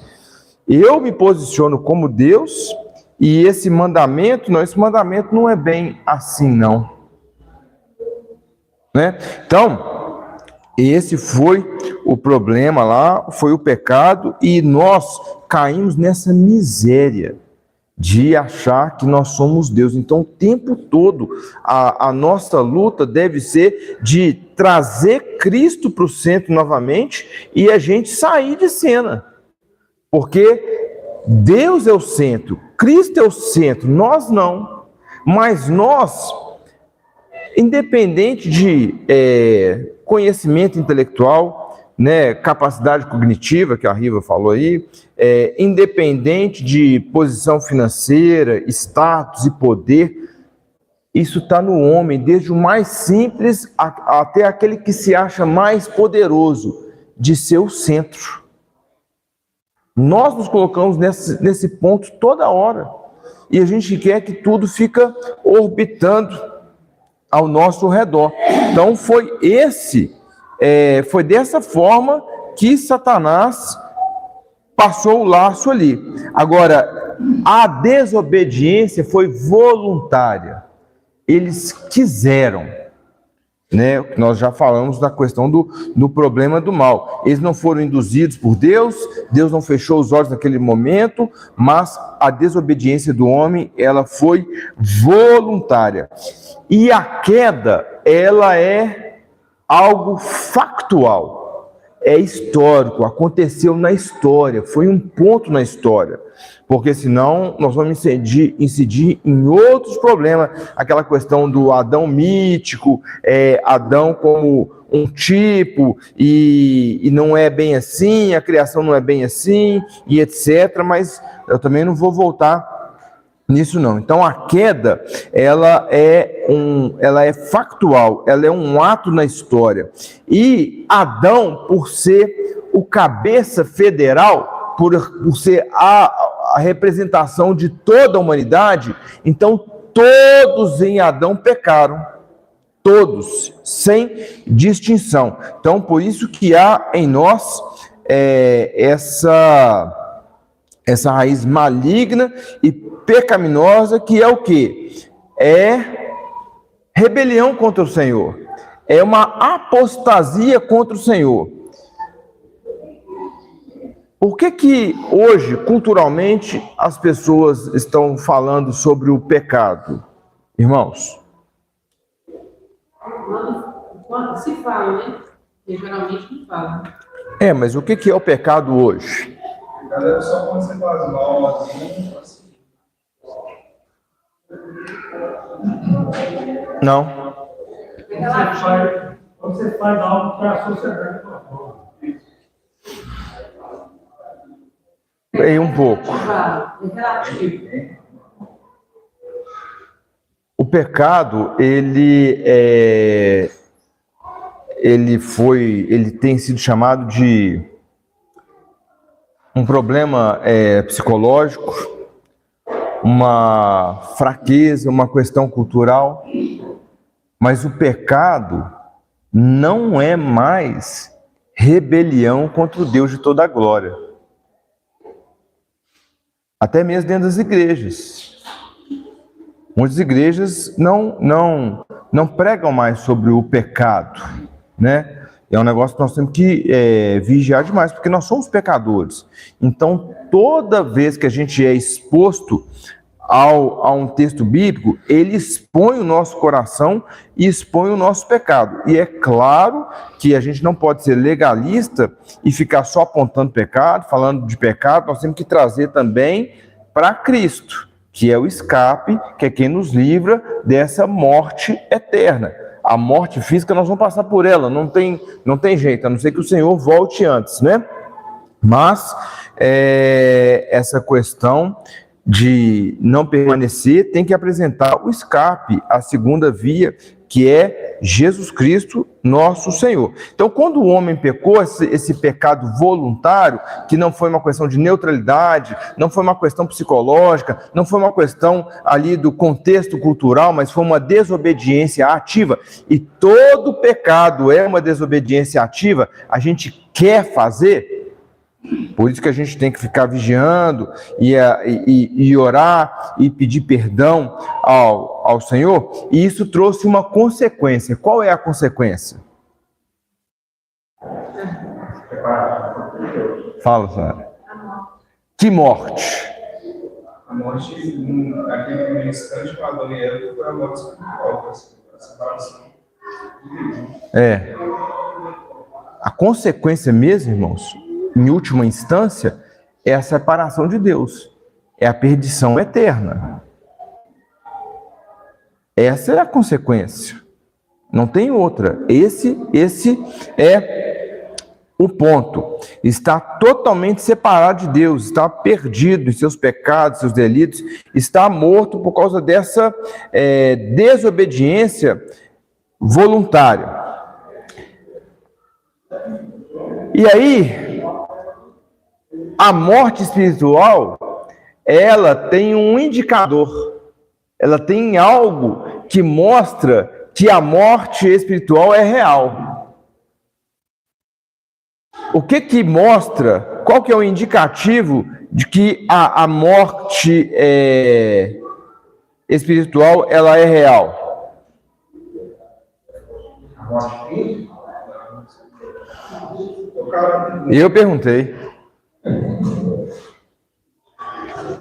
eu me posiciono como Deus, e esse mandamento não é bem assim, não. Né? Então, esse foi o problema lá, foi o pecado, e nós caímos nessa miséria de achar que nós somos Deus. Então, o tempo todo, a nossa luta deve ser de trazer Cristo para o centro novamente e a gente sair de cena. Porque Deus é o centro, Cristo é o centro, nós não. Mas nós, independente de conhecimento intelectual, né, capacidade cognitiva, que a Riva falou aí, independente de posição financeira, status e poder, isso está no homem, desde o mais simples até aquele que se acha mais poderoso, de ser o centro. Nós nos colocamos nesse ponto toda hora. e a gente quer que tudo fica orbitando ao nosso redor. Então foi dessa forma que Satanás passou o laço ali. Agora, a desobediência foi voluntária. Eles quiseram, né? Nós já falamos da questão do problema do mal. Eles não foram induzidos por Deus, Deus não fechou os olhos naquele momento, mas a desobediência do homem, ela foi voluntária. E a queda, ela é algo factual, é histórico, aconteceu na história, foi um ponto na história, porque senão nós vamos incidir em outros problemas, aquela questão do Adão mítico, Adão como um tipo, e não é bem assim, a criação não é bem assim, e etc., mas eu também não vou voltar nisso não. Então a queda, ela é factual, ela é um ato na história. E Adão, por ser o cabeça federal, por ser a representação de toda a humanidade, então todos em Adão pecaram. Todos, sem distinção. Então por isso que há em nós essa raiz maligna e pecaminosa, que é o quê? É rebelião contra o Senhor. É uma apostasia contra o Senhor. Por que hoje, culturalmente, as pessoas estão falando sobre o pecado? Irmãos? Quando se fala, né? Porque geralmente não fala. Mas o que é o pecado hoje? Cada só quando você faz mal, assim. Não. Quando você faz algo para a sociedade. Um pouco. O pecado, ele tem sido chamado de um problema psicológico, uma fraqueza, uma questão cultural, mas o pecado não é mais rebelião contra o Deus de toda a glória. Até mesmo dentro das igrejas. Muitas igrejas não pregam mais sobre o pecado, né? É um negócio que nós temos que vigiar demais, porque nós somos pecadores. Então, toda vez que a gente é exposto a um texto bíblico, ele expõe o nosso coração e expõe o nosso pecado. E é claro que a gente não pode ser legalista e ficar só apontando pecado, falando de pecado. Nós temos que trazer também para Cristo, que é o escape, que é quem nos livra dessa morte eterna. A morte física, nós vamos passar por ela, não tem jeito, a não ser que o Senhor volte antes, né? Mas essa questão de não permanecer tem que apresentar o escape, a segunda via, que é Jesus Cristo, nosso Senhor. Então, quando o homem pecou, esse pecado voluntário, que não foi uma questão de neutralidade, não foi uma questão psicológica, não foi uma questão ali do contexto cultural, mas foi uma desobediência ativa, e todo pecado é uma desobediência ativa, a gente quer fazer. Por isso que a gente tem que ficar vigiando e orar e pedir perdão ao Senhor. E isso trouxe uma consequência. Qual é a consequência? Fala, Sara. Que morte? A morte, naquele primeiro instante, com Adão e Eva, foi a morte espiritual, a separação de Deus. A consequência mesmo, irmãos, em última instância, é a separação de Deus. É a perdição eterna. Essa é a consequência. Não tem outra. Esse é o ponto. Está totalmente separado de Deus, está perdido em seus pecados, seus delitos, está morto por causa dessa desobediência voluntária. E aí, a morte espiritual, ela tem um indicador, ela tem algo que mostra que a morte espiritual é real. O que mostra, qual que é o indicativo de que a morte espiritual ela é real? A morte física? Eu perguntei.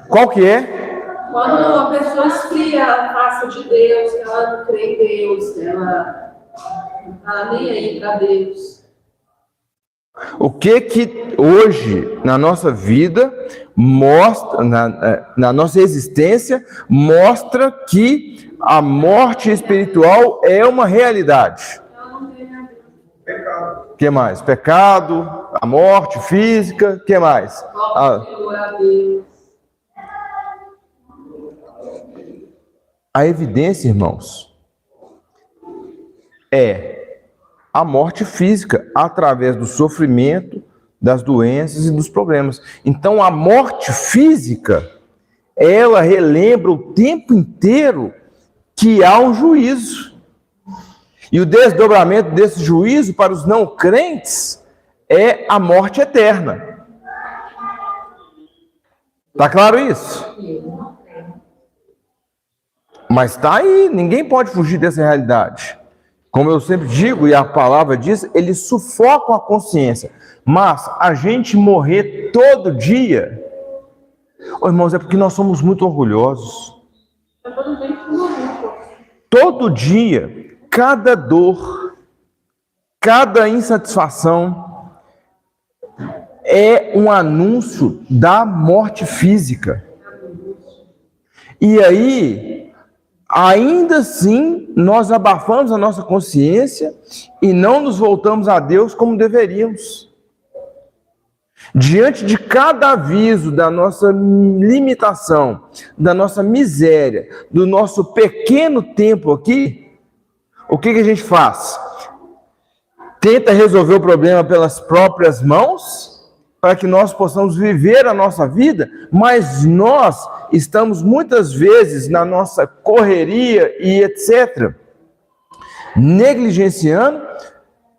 Qual que é? Quando a pessoa esfria a face de Deus, que ela não crê em Deus, que ela não está nem aí para Deus. O que hoje na nossa vida mostra, na nossa existência, mostra que a morte espiritual é uma realidade? O que mais? Pecado, a morte física, o que mais? A evidência, irmãos, é a morte física através do sofrimento, das doenças e dos problemas. Então, a morte física, ela relembra o tempo inteiro que há um juízo. E o desdobramento desse juízo para os não crentes é a morte eterna. Tá claro isso? Mas está aí, ninguém pode fugir dessa realidade. Como eu sempre digo, e a palavra diz, eles sufocam a consciência. Mas a gente morrer todo dia, irmãos, é porque nós somos muito orgulhosos. Todo dia, cada dor, cada insatisfação é um anúncio da morte física. E aí, ainda assim, nós abafamos a nossa consciência e não nos voltamos a Deus como deveríamos. Diante de cada aviso da nossa limitação, da nossa miséria, do nosso pequeno tempo aqui, o que a gente faz? Tenta resolver o problema pelas próprias mãos, para que nós possamos viver a nossa vida, mas nós estamos muitas vezes na nossa correria e etc., negligenciando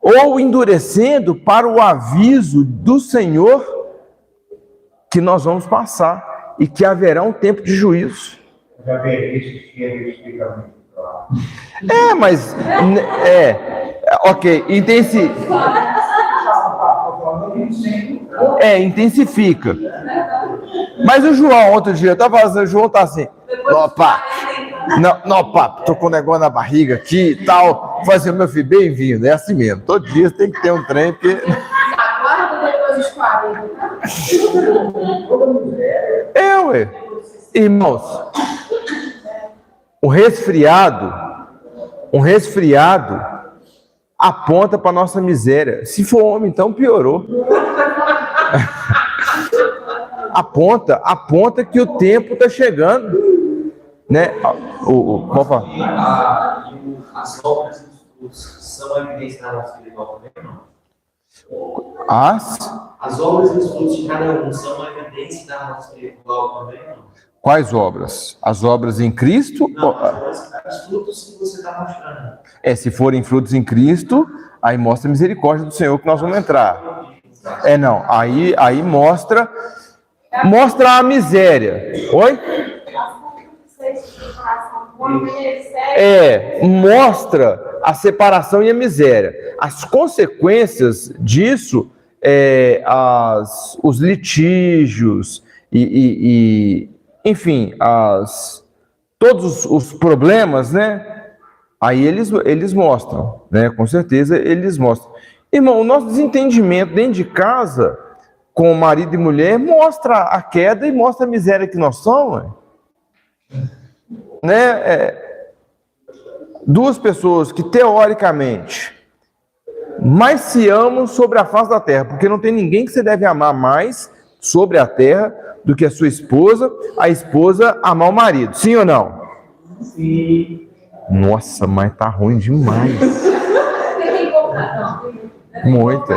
ou endurecendo para o aviso do Senhor que nós vamos passar e que haverá um tempo de juízo. Já ver isso, que ele explica muito claro. Ok, intensifica. Mas o João, outro dia, eu estava fazendo, o João tá assim, opa, não, papo, tô com um negócio na barriga aqui e tal. Falei assim, meu filho, bem-vindo, é assim mesmo. Todo dia você tem que ter um trem, porque... Agora depois dos 40. Ué. Irmãos, um resfriado aponta para nossa miséria. Se for homem, então piorou. aponta que o tempo está chegando, né? Pode falar. As obras dos frutos são evidência da nossa espiritual também, não? As obras dos frutos de cada um são uma evidência da nossa espiritual também, não? Quais obras? As obras em Cristo? Não, os frutos que você está mostrando. Se forem frutos em Cristo, aí mostra a misericórdia do Senhor que nós vamos entrar. Aí mostra a miséria. Oi? Mostra a separação e a miséria. As consequências disso, os litígios enfim, todos os problemas, né? Aí eles mostram, né? Com certeza eles mostram. Irmão, o nosso desentendimento dentro de casa, com marido e mulher, mostra a queda e mostra a miséria que nós somos, né? Duas pessoas que teoricamente mais se amam sobre a face da terra, porque não tem ninguém que você deve amar mais sobre a terra do que a sua esposa, a esposa amar o marido. Sim ou não? Sim. Nossa, mas tá ruim demais. Muito.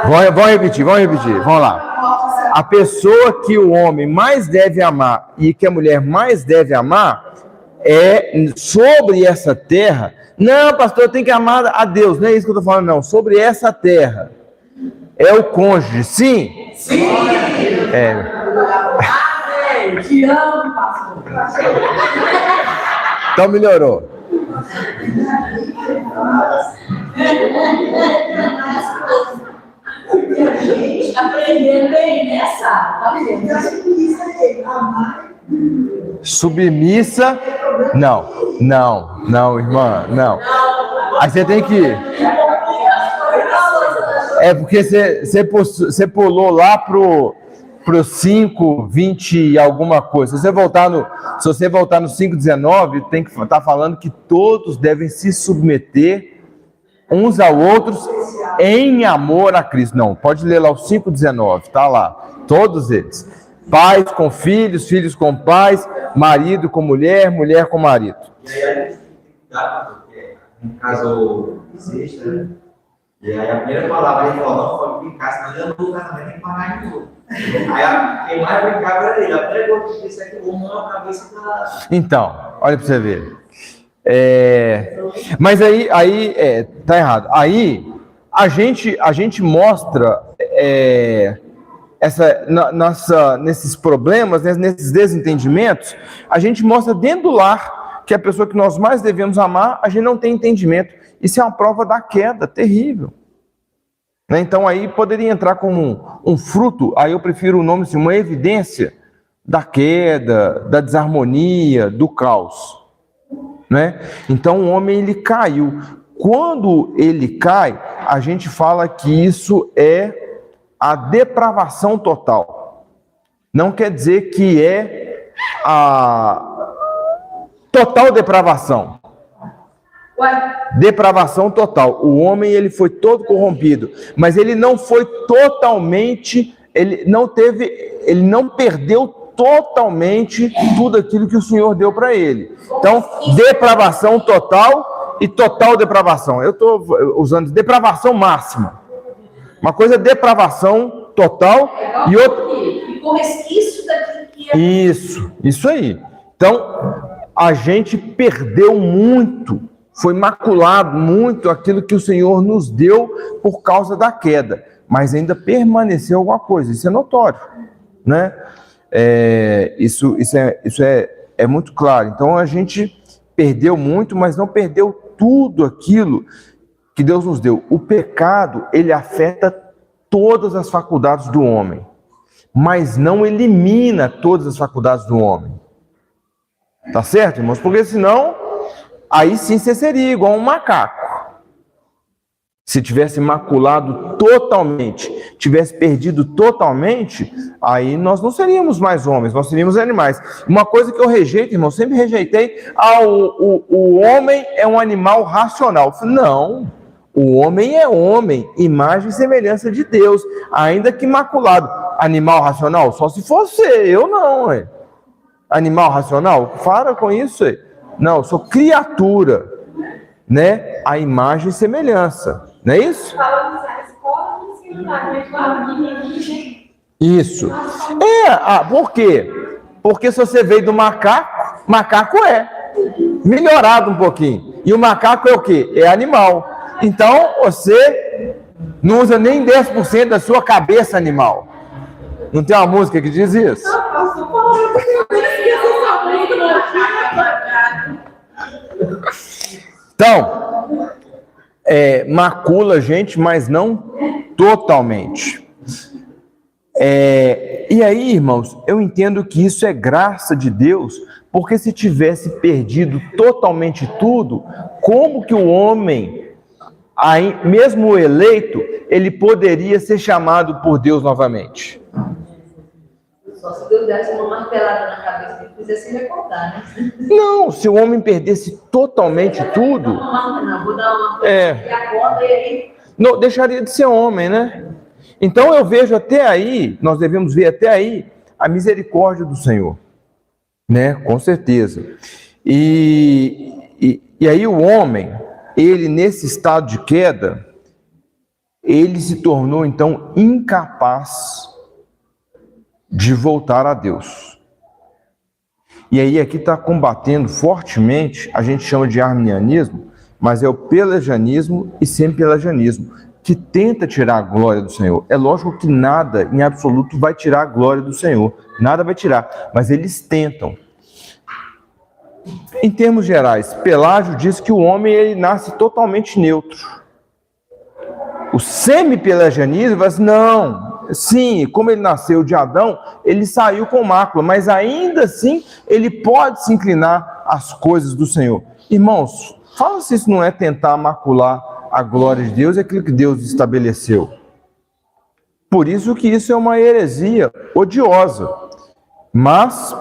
Vamos repetir, vamos lá. A pessoa que o homem mais deve amar e que a mulher mais deve amar é sobre essa terra. Não, pastor, eu tenho que amar a Deus, não é isso que eu estou falando, não. Sobre essa terra. É o cônjuge, sim? Sim! Te amo, pastor. Então melhorou. Aprendendo bem nessa, tá vendo? Submissa? Não, irmã, não. Aí você tem que... É porque você pulou lá pro 5, 20 e alguma coisa. Se você voltar no 5:19, tem que estar falando que todos devem se submeter uns a outros em amor a Cristo. Não, pode ler lá o 5:19, tá lá. Todos eles. Pais com filhos, filhos com pais, marido com mulher, mulher com marido. E aí, porque no caso existe, né? E aí a primeira palavra ele falou, não pode brincar, senão ele andou o casamento, tem que pagar de novo. Aí quem mais brincava era ele. A primeira coisa que disse é que o homem é a cabeça da... Então, olha para você ver. Mas aí tá errado. Aí a gente mostra nesses problemas, nesses desentendimentos, a gente mostra dentro do lar que a pessoa que nós mais devemos amar, a gente não tem entendimento. Isso é uma prova da queda terrível. Né? Então aí poderia entrar como um fruto, aí eu prefiro o nome assim, uma evidência da queda, da desarmonia, do caos. Né? Então o homem ele caiu. Quando ele cai, a gente fala que isso é a depravação total. Não quer dizer que é a total depravação. Depravação total. O homem ele foi todo corrompido, mas ele não foi totalmente, ele não perdeu totalmente tudo aquilo que o Senhor deu para ele. Então, depravação total e total depravação. Eu estou usando depravação máxima. Uma coisa é depravação total e outra... Ficou resquício daquilo que é... Isso aí. Então, a gente perdeu muito, foi maculado muito aquilo que o Senhor nos deu por causa da queda, mas ainda permaneceu alguma coisa, isso é notório, né? Isso é muito claro. Então, a gente perdeu muito, mas não perdeu tudo aquilo que Deus nos deu. O pecado, ele afeta todas as faculdades do homem, mas não elimina todas as faculdades do homem. Tá certo, irmãos? Porque senão, aí sim você seria igual um macaco. Se tivesse maculado totalmente, tivesse perdido totalmente, aí nós não seríamos mais homens, nós seríamos animais. Uma coisa que eu rejeito, irmão, sempre rejeitei, o homem é um animal racional. Não, o homem é homem, imagem e semelhança de Deus, ainda que maculado. Animal racional? Só se fosse eu não, Animal racional? Para com isso, Não, eu sou criatura, né? A imagem e semelhança. Não é isso? Isso. Por quê? Porque se você veio do macaco, macaco é melhorado um pouquinho. E o macaco é o quê? É animal. Então, você não usa nem 10% da sua cabeça animal. Não tem uma música que diz isso? Então, macula a gente, mas não totalmente. E aí, irmãos, eu entendo que isso é graça de Deus, porque se tivesse perdido totalmente tudo, como que o homem, mesmo o eleito, ele poderia ser chamado por Deus novamente? Só se Deus desse uma martelada na cabeça e fizesse recordar, né? Não, se o homem perdesse totalmente tudo... Não, vou dar uma e acorda e aí... Não, deixaria de ser homem, né? Então eu vejo até aí, nós devemos ver até aí, a misericórdia do Senhor, né? Com certeza. E aí o homem, ele nesse estado de queda, ele se tornou então incapaz de voltar a Deus. E aí aqui está combatendo fortemente, a gente chama de arminianismo, mas é o pelagianismo e semi-pelagianismo, que tenta tirar a glória do Senhor. É lógico que nada em absoluto vai tirar a glória do Senhor, nada vai tirar, mas eles tentam. Em termos gerais, Pelágio diz que o homem ele nasce totalmente neutro. O semi-pelagianismo vai dizer, não, sim, como ele nasceu de Adão, ele saiu com mácula, mas ainda assim ele pode se inclinar às coisas do Senhor. Irmãos, fala se isso não é tentar macular a glória de Deus, é aquilo que Deus estabeleceu. Por isso que isso é uma heresia odiosa. Mas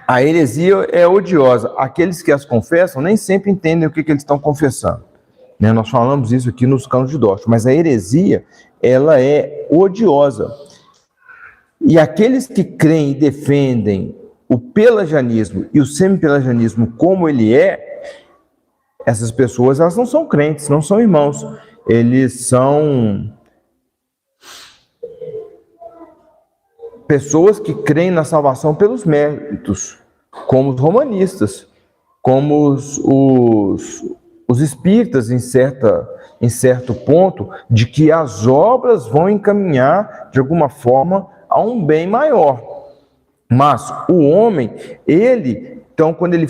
a heresia é odiosa. Aqueles que as confessam nem sempre entendem o que eles estão confessando. Nós falamos isso aqui nos Cânones de Dort, mas a heresia, ela é odiosa. E aqueles que creem e defendem o pelagianismo e o semi-pelagianismo como ele é, essas pessoas, elas não são crentes, não são irmãos. Eles são pessoas que creem na salvação pelos méritos, como os romanistas, como os espíritas em certo ponto, de que as obras vão encaminhar, de alguma forma, a um bem maior. Mas o homem, ele, então, quando ele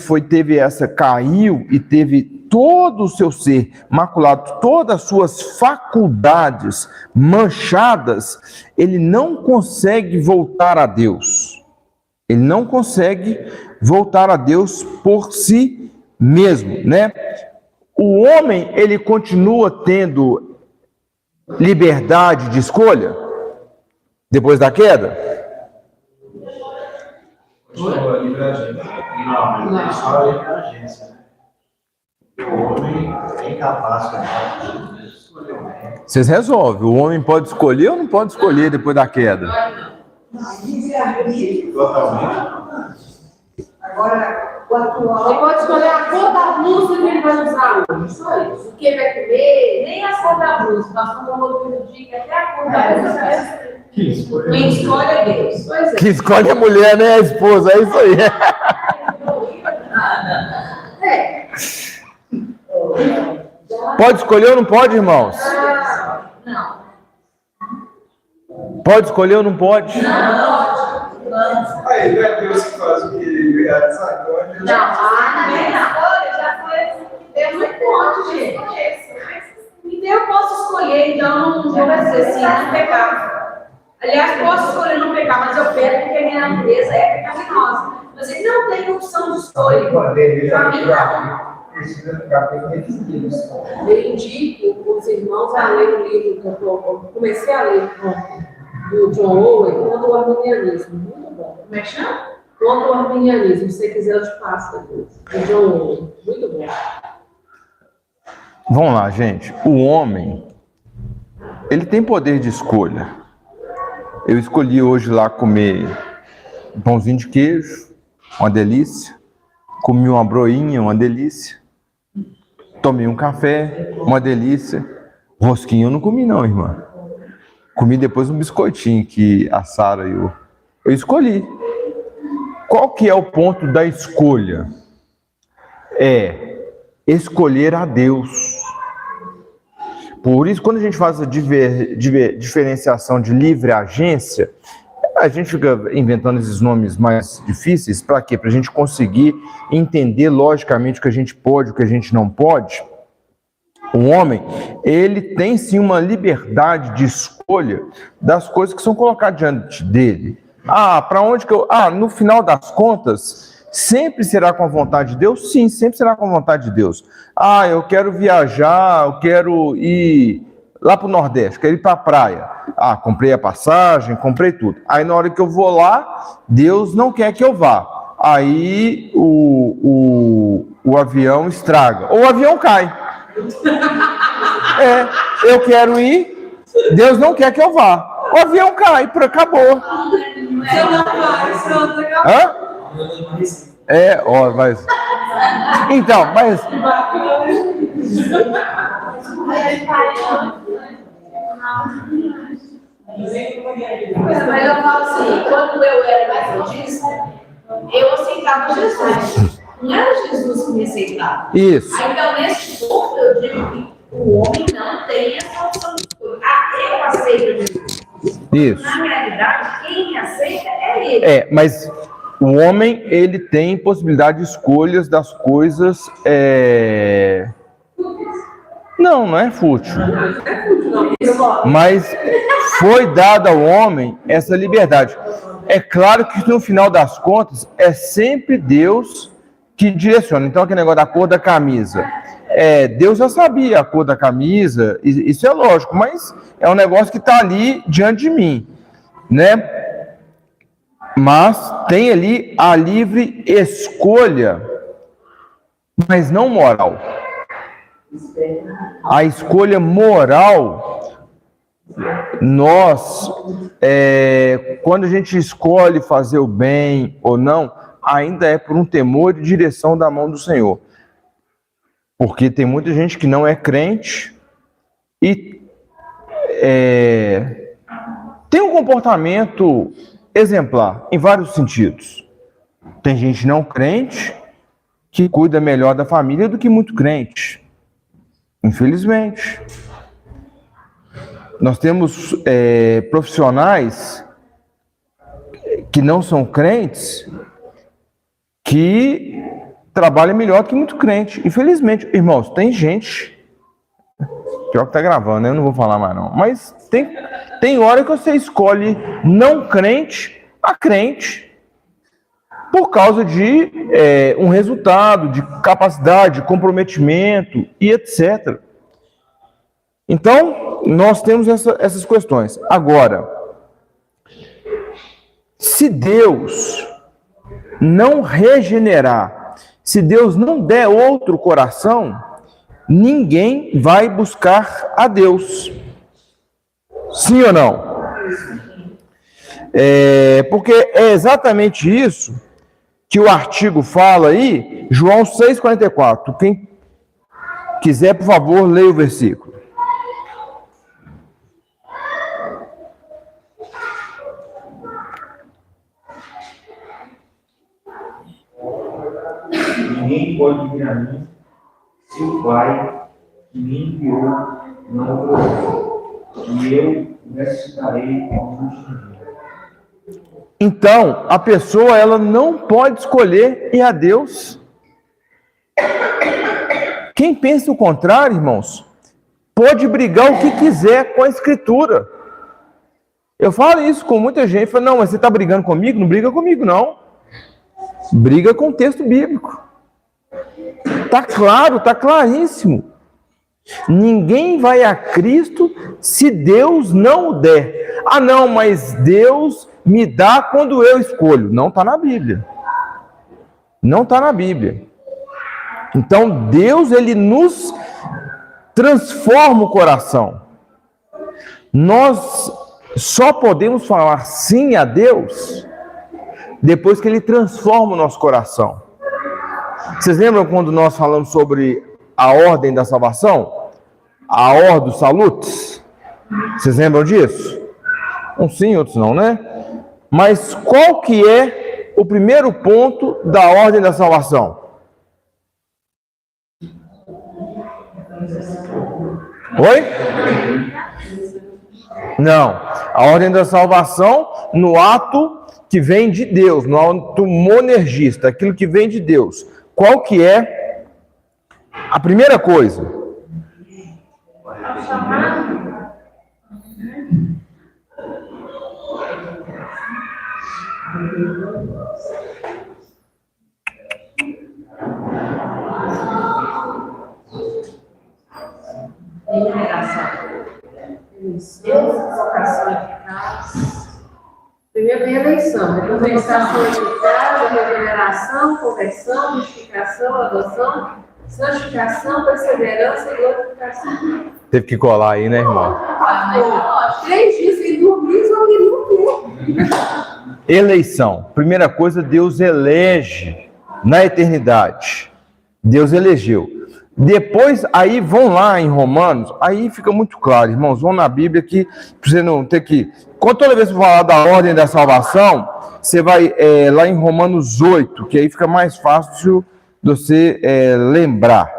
caiu e teve todo o seu ser maculado, todas as suas faculdades manchadas, ele não consegue voltar a Deus. Ele não consegue voltar a Deus por si mesmo, né? O homem, ele continua tendo liberdade de escolha depois da queda? Continua livre agência. Não, ele só livre agência, né? O homem é incapaz de escolher. Vocês resolvem. O homem pode escolher ou não pode escolher depois da queda? Totalmente. Agora, o atual. Ele pode escolher a cor da blusa que ele vai usar hoje. Só isso. O que ele vai comer, nem a cor da blusa. Nós estamos no dia que até a cor da blusa. Quem escolhe é Deus. Pois é. Quem escolhe a mulher, né? A esposa, é isso aí. Pode escolher ou não pode, irmãos? Não. Pode escolher ou não pode? Não. Aí, não é Deus que faz o que ele realizar, então é Deus. Não, já foi. Deus não pode, gente. Então eu posso escolher, então não vai ser assim, não pecar. Aliás, posso escolher não pecar, mas eu pego porque a minha natureza é pecaminosa. Mas ele não tem opção de escolha. Para mim, não. Eu indico os irmãos a ler o livro que eu comecei a ler do John Owen, Contra o Arminianismo. Muito bom. Como é que chama? Contra o Arminianismo. Se você quiser, eu te passo depois. Do John Owen. Muito bom. Vamos lá, gente. O homem, ele tem poder de escolha. Eu escolhi hoje lá comer um pãozinho de queijo, uma delícia. Comi uma broinha, uma delícia. Tomei um café, uma delícia. Rosquinha eu não comi não, irmã. Comi depois um biscoitinho que a Sara e eu escolhi. Qual que é o ponto da escolha? É escolher a Deus. Por isso, quando a gente faz a diferenciação de livre agência, a gente fica inventando esses nomes mais difíceis, para quê? Para a gente conseguir entender logicamente o que a gente pode, o que a gente não pode. O homem, ele tem sim uma liberdade de escolha das coisas que são colocadas diante dele. Para onde que eu... no final das contas, sempre será com a vontade de Deus? Sim, sempre será com a vontade de Deus. Eu quero viajar, eu quero ir lá para o Nordeste, quero ir para a praia. Comprei a passagem, comprei tudo. Aí na hora que eu vou lá, Deus não quer que eu vá. Aí o avião estraga, ou o avião cai. Eu quero ir, Deus não quer que eu vá. O avião cai, acabou. Você não vai, pronto, acabou. Ó, mas... Então, mas... Mas eu falo assim, quando eu era metodista, eu aceitava Jesus. Não era Jesus que me aceitava. Isso. Aí, então, nesse ponto, eu digo que o homem não tem essa opção de escolha. Eu aceito Jesus. Isso. Na realidade, quem me aceita é ele. Mas o homem, ele tem possibilidade de escolhas das coisas... Não é fútil. Mas foi dada ao homem essa liberdade. É claro que no final das contas é sempre Deus que direciona. Então aquele negócio da cor da camisa, Deus já sabia a cor da camisa, isso é lógico, mas é um negócio que está ali diante de mim, né? Mas tem ali a livre escolha, mas não moral. A escolha moral, nós, quando a gente escolhe fazer o bem ou não, ainda é por um temor de direção da mão do Senhor. Porque tem muita gente que não é crente e tem um comportamento exemplar em vários sentidos. Tem gente não crente que cuida melhor da família do que muito crente. Infelizmente. Nós temos profissionais que não são crentes que trabalham melhor que muito crente. Infelizmente, irmãos, tem gente... Pior que tá gravando, né? Eu não vou falar mais não. Mas tem hora que você escolhe não crente a crente por causa de um resultado, de capacidade, de comprometimento e etc. Então, nós temos essas questões. Agora, se Deus não regenerar, se Deus não der outro coração, ninguém vai buscar a Deus. Sim ou não? Porque é exatamente isso que o artigo fala aí, João 6,44. Quem quiser, por favor, leia o versículo. Ninguém pode vir a mim se o Pai que me enviou não o trouxer, e eu o ressuscitarei ao último dia. Então, a pessoa, ela não pode escolher ir a Deus. Quem pensa o contrário, irmãos, pode brigar o que quiser com a Escritura. Eu falo isso com muita gente, falo, não, mas você está brigando comigo? Não briga comigo, não. Briga com o texto bíblico. Está claro, está claríssimo. Ninguém vai a Cristo se Deus não o der. Ah, não, mas Deus me dá quando eu escolho. Não está na Bíblia. Não está na Bíblia. Então, Deus, ele nos transforma o coração. Nós só podemos falar sim a Deus depois que ele transforma o nosso coração. Vocês lembram quando nós falamos sobre a ordem da salvação? A ordem dos salutos? Vocês lembram disso? Uns sim, outros não, né? Mas qual que é o primeiro ponto da ordem da salvação? Oi? Não. A ordem da salvação no ato que vem de Deus, no ato monergista, aquilo que vem de Deus. Qual que é a primeira coisa? Vocação eficaz. Primeiro vem a eleição, depois vem a vocação eficaz, regeneração, conversão, justificação, adoção, santificação, perseverança e glorificação. Teve que colar aí, né, irmão? 3 dias sem dormir, só queria o quê? Eleição. Primeira coisa, Deus elege na eternidade. Deus elegeu. Depois, aí vão lá em Romanos, aí fica muito claro, irmãos, vão na Bíblia que você não tem que... Quando toda vez que falar da ordem da salvação, você vai lá em Romanos 8, que aí fica mais fácil de você lembrar.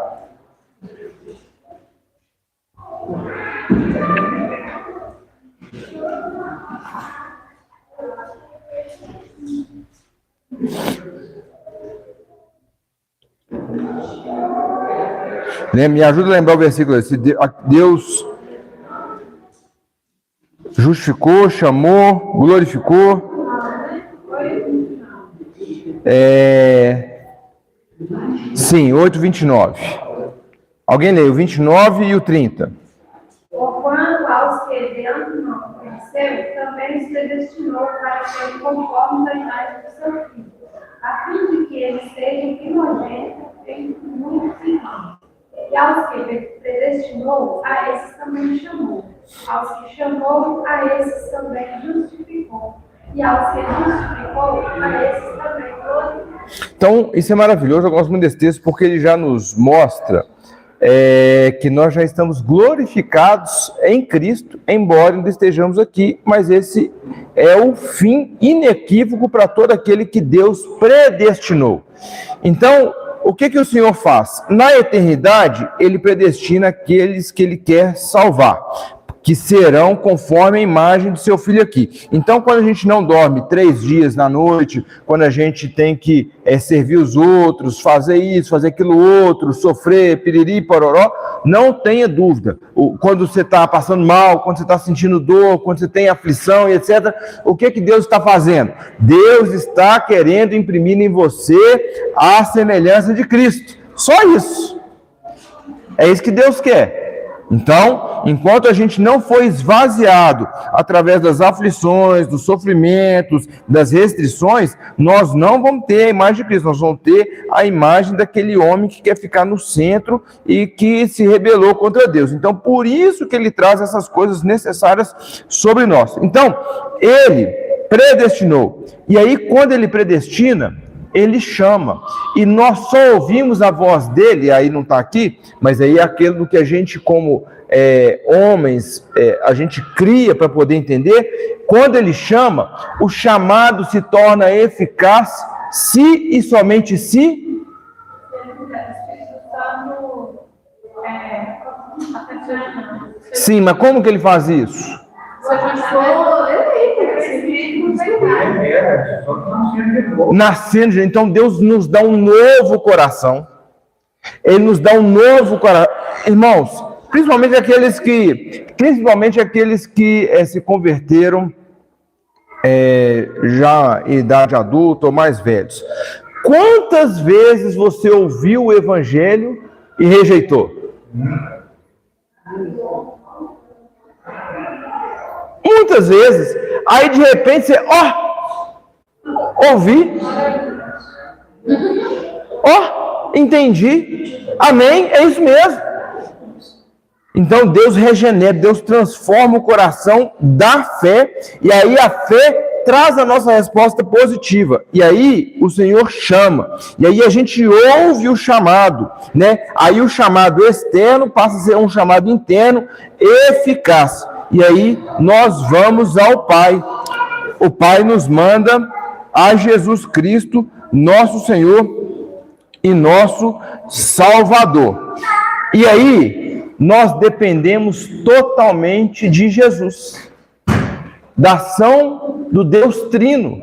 Me ajuda a lembrar o versículo. Se Deus justificou, chamou, glorificou. Sim, 8:29. Alguém lê o 29 e o 30. Porquanto aos que dentro não conheceu, também os predestinou para serem conformes à imagem do seu filho, a fim de que eles sejam primogênitos entre muitos irmãos. E aos que predestinou, a esses também chamou. Aos que chamou, a esses também justificou. E aos que justificou, a esses também glorificou. Então, isso é maravilhoso, eu gosto muito desse texto, porque ele já nos mostra que nós já estamos glorificados em Cristo, embora ainda estejamos aqui, mas esse é o fim inequívoco para todo aquele que Deus predestinou. Então, o que o Senhor faz? Na eternidade, Ele predestina aqueles que Ele quer salvar, que serão conforme a imagem do seu Filho aqui. Então, quando a gente não dorme 3 dias na noite, quando a gente tem que servir os outros, fazer isso, fazer aquilo outro, sofrer, piriri, pororó, não tenha dúvida. Quando você está passando mal, quando você está sentindo dor, quando você tem aflição e etc., o que Deus está fazendo? Deus está querendo imprimir em você a semelhança de Cristo. Só isso. É isso que Deus quer. Então, enquanto a gente não for esvaziado através das aflições, dos sofrimentos, das restrições, nós não vamos ter a imagem de Cristo, nós vamos ter a imagem daquele homem que quer ficar no centro e que se rebelou contra Deus. Então, por isso que ele traz essas coisas necessárias sobre nós. Então, ele predestinou. E aí, quando ele predestina, ele chama, e nós só ouvimos a voz dele, aí não está aqui, mas aí é aquilo que a gente como homens, a gente cria para poder entender. Quando ele chama, o chamado se torna eficaz se e somente se... Sim, mas como que ele faz isso? Nascendo, então Deus nos dá um novo coração. Ele nos dá um novo coração. Irmãos, principalmente aqueles que se converteram já em idade adulta ou mais velhos. Quantas vezes você ouviu o evangelho e rejeitou? Muitas vezes. Aí de repente você, ouvi, entendi, amém, é isso mesmo. Então Deus regenera, Deus transforma o coração da fé, e aí a fé traz a nossa resposta positiva, e aí o Senhor chama, e aí a gente ouve o chamado, né? Aí o chamado externo passa a ser um chamado interno eficaz, e aí nós vamos ao Pai. O Pai nos manda a Jesus Cristo, nosso Senhor e nosso Salvador. E aí, nós dependemos totalmente de Jesus, da ação do Deus Trino,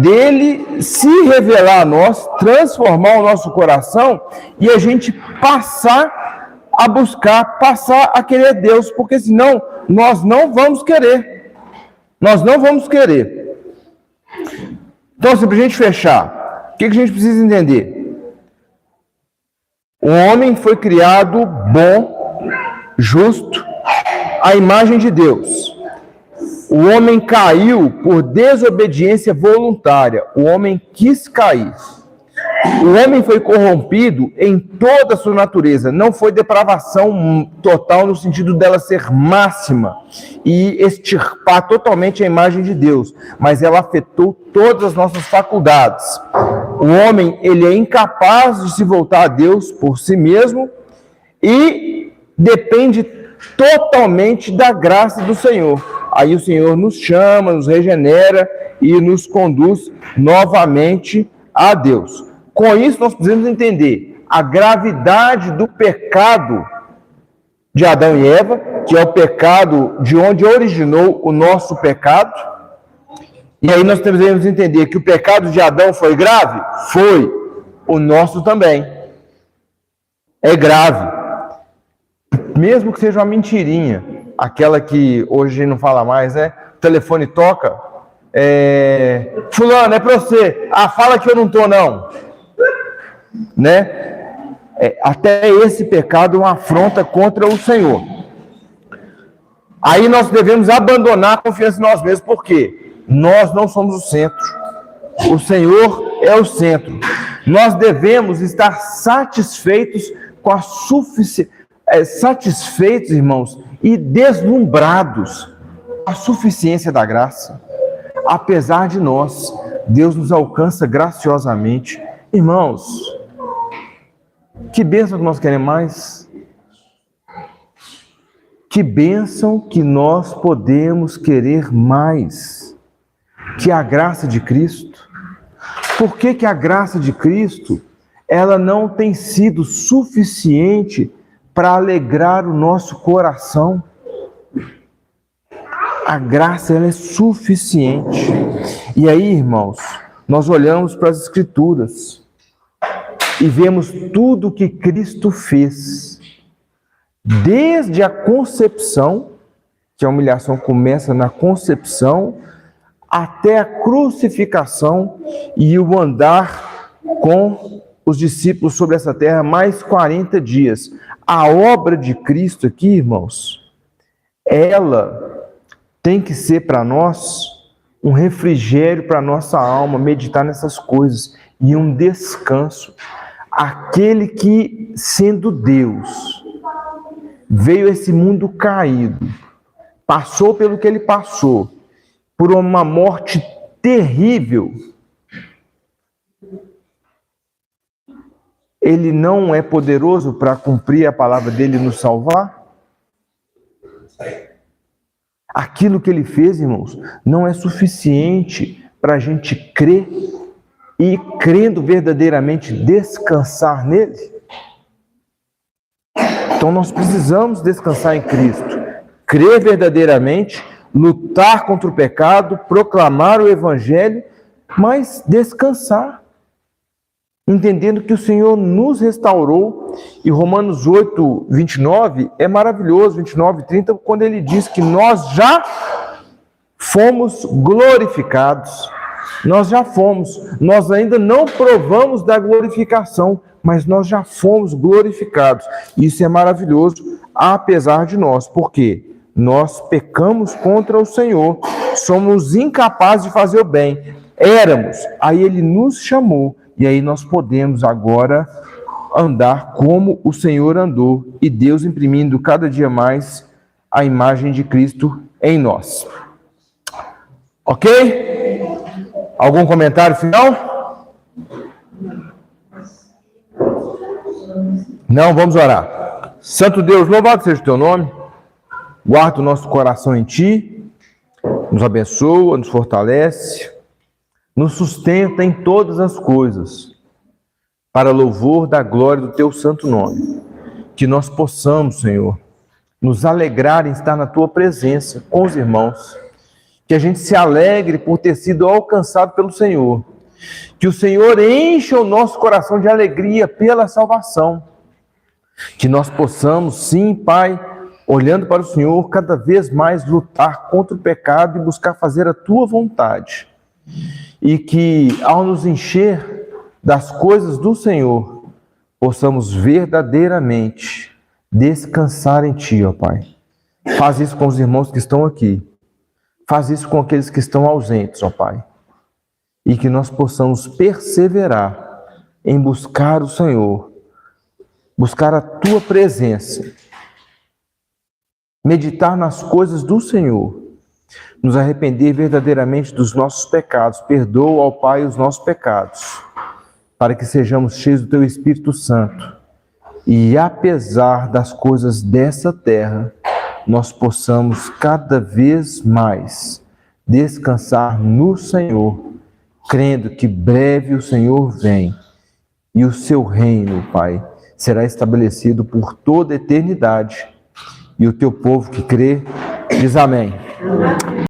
dele se revelar a nós, transformar o nosso coração e a gente passar a buscar, passar a querer Deus, porque senão nós não vamos querer. Nós não vamos querer. Então, se para a gente fechar, o que a gente precisa entender? O homem foi criado bom, justo, à imagem de Deus. O homem caiu por desobediência voluntária. O homem quis cair. O homem foi corrompido em toda a sua natureza. Não foi depravação total no sentido dela ser máxima e extirpar totalmente a imagem de Deus, mas ela afetou todas as nossas faculdades. O homem, ele é incapaz de se voltar a Deus por si mesmo e depende totalmente da graça do Senhor. Aí o Senhor nos chama, nos regenera e nos conduz novamente a Deus. Com isso, nós precisamos entender a gravidade do pecado de Adão e Eva, que é o pecado de onde originou o nosso pecado. E aí nós devemos entender que o pecado de Adão foi grave? Foi. O nosso também. É grave. Mesmo que seja uma mentirinha, aquela que hoje não fala mais, né? O telefone toca. Fulano, é pra você. Ah, fala que eu não tô, não. Né? Até esse pecado é uma afronta contra o Senhor. Aí nós devemos abandonar a confiança em nós mesmos, por quê? Nós não somos o centro. O Senhor é o centro. Nós devemos estar satisfeitos com a satisfeitos, irmãos, e deslumbrados com a suficiência da graça. Apesar de nós, Deus nos alcança graciosamente. Irmãos, que bênção que nós queremos mais? Que bênção que nós podemos querer mais? Que a graça de Cristo. Por que a graça de Cristo, ela não tem sido suficiente para alegrar o nosso coração? A graça, ela é suficiente. E aí, irmãos, nós olhamos para as Escrituras e vemos tudo que Cristo fez, desde a concepção, que a humilhação começa na concepção, até a crucificação e o andar com os discípulos sobre essa terra mais 40 dias. A obra de Cristo aqui, irmãos, ela tem que ser para nós um refrigério para a nossa alma, meditar nessas coisas, e um descanso. Aquele que, sendo Deus, veio a esse mundo caído, passou pelo que ele passou, por uma morte terrível, ele não é poderoso para cumprir a palavra dele e nos salvar? Aquilo que ele fez, irmãos, não é suficiente para a gente crer e, crendo verdadeiramente, descansar nele? Então nós precisamos descansar em Cristo, crer verdadeiramente, lutar contra o pecado, proclamar o Evangelho, mas descansar, entendendo que o Senhor nos restaurou. E Romanos 8, 29 é maravilhoso, 29 e 30, quando ele diz que nós já fomos glorificados. Nós já fomos, nós ainda não provamos da glorificação, mas nós já fomos glorificados. Isso é maravilhoso, apesar de nós, porque nós pecamos contra o Senhor, somos incapazes de fazer o bem. Éramos, aí ele nos chamou, e aí nós podemos agora andar como o Senhor andou, e Deus imprimindo cada dia mais a imagem de Cristo em nós. Ok? Algum comentário final? Não, vamos orar. Santo Deus, louvado seja o teu nome. Guarda o nosso coração em ti, nos abençoa, nos fortalece, nos sustenta em todas as coisas, para louvor da glória do teu santo nome. Que nós possamos, Senhor, nos alegrar em estar na tua presença com os irmãos. Que a gente se alegre por ter sido alcançado pelo Senhor. Que o Senhor encha o nosso coração de alegria pela salvação. Que nós possamos, sim, Pai, olhando para o Senhor, cada vez mais lutar contra o pecado e buscar fazer a tua vontade. E que, ao nos encher das coisas do Senhor, possamos verdadeiramente descansar em ti, ó Pai. Faz isso com os irmãos que estão aqui. Faz isso com aqueles que estão ausentes, ó Pai. E que nós possamos perseverar em buscar o Senhor, buscar a tua presença, meditar nas coisas do Senhor, nos arrepender verdadeiramente dos nossos pecados. Perdoa, ó Pai, os nossos pecados. para que sejamos cheios do Teu Espírito Santo e, apesar das coisas dessa terra, nós possamos cada vez mais descansar no Senhor, crendo que breve o Senhor vem e o Seu reino, Pai, será estabelecido por toda a eternidade. E o Teu povo que crê, diz amém.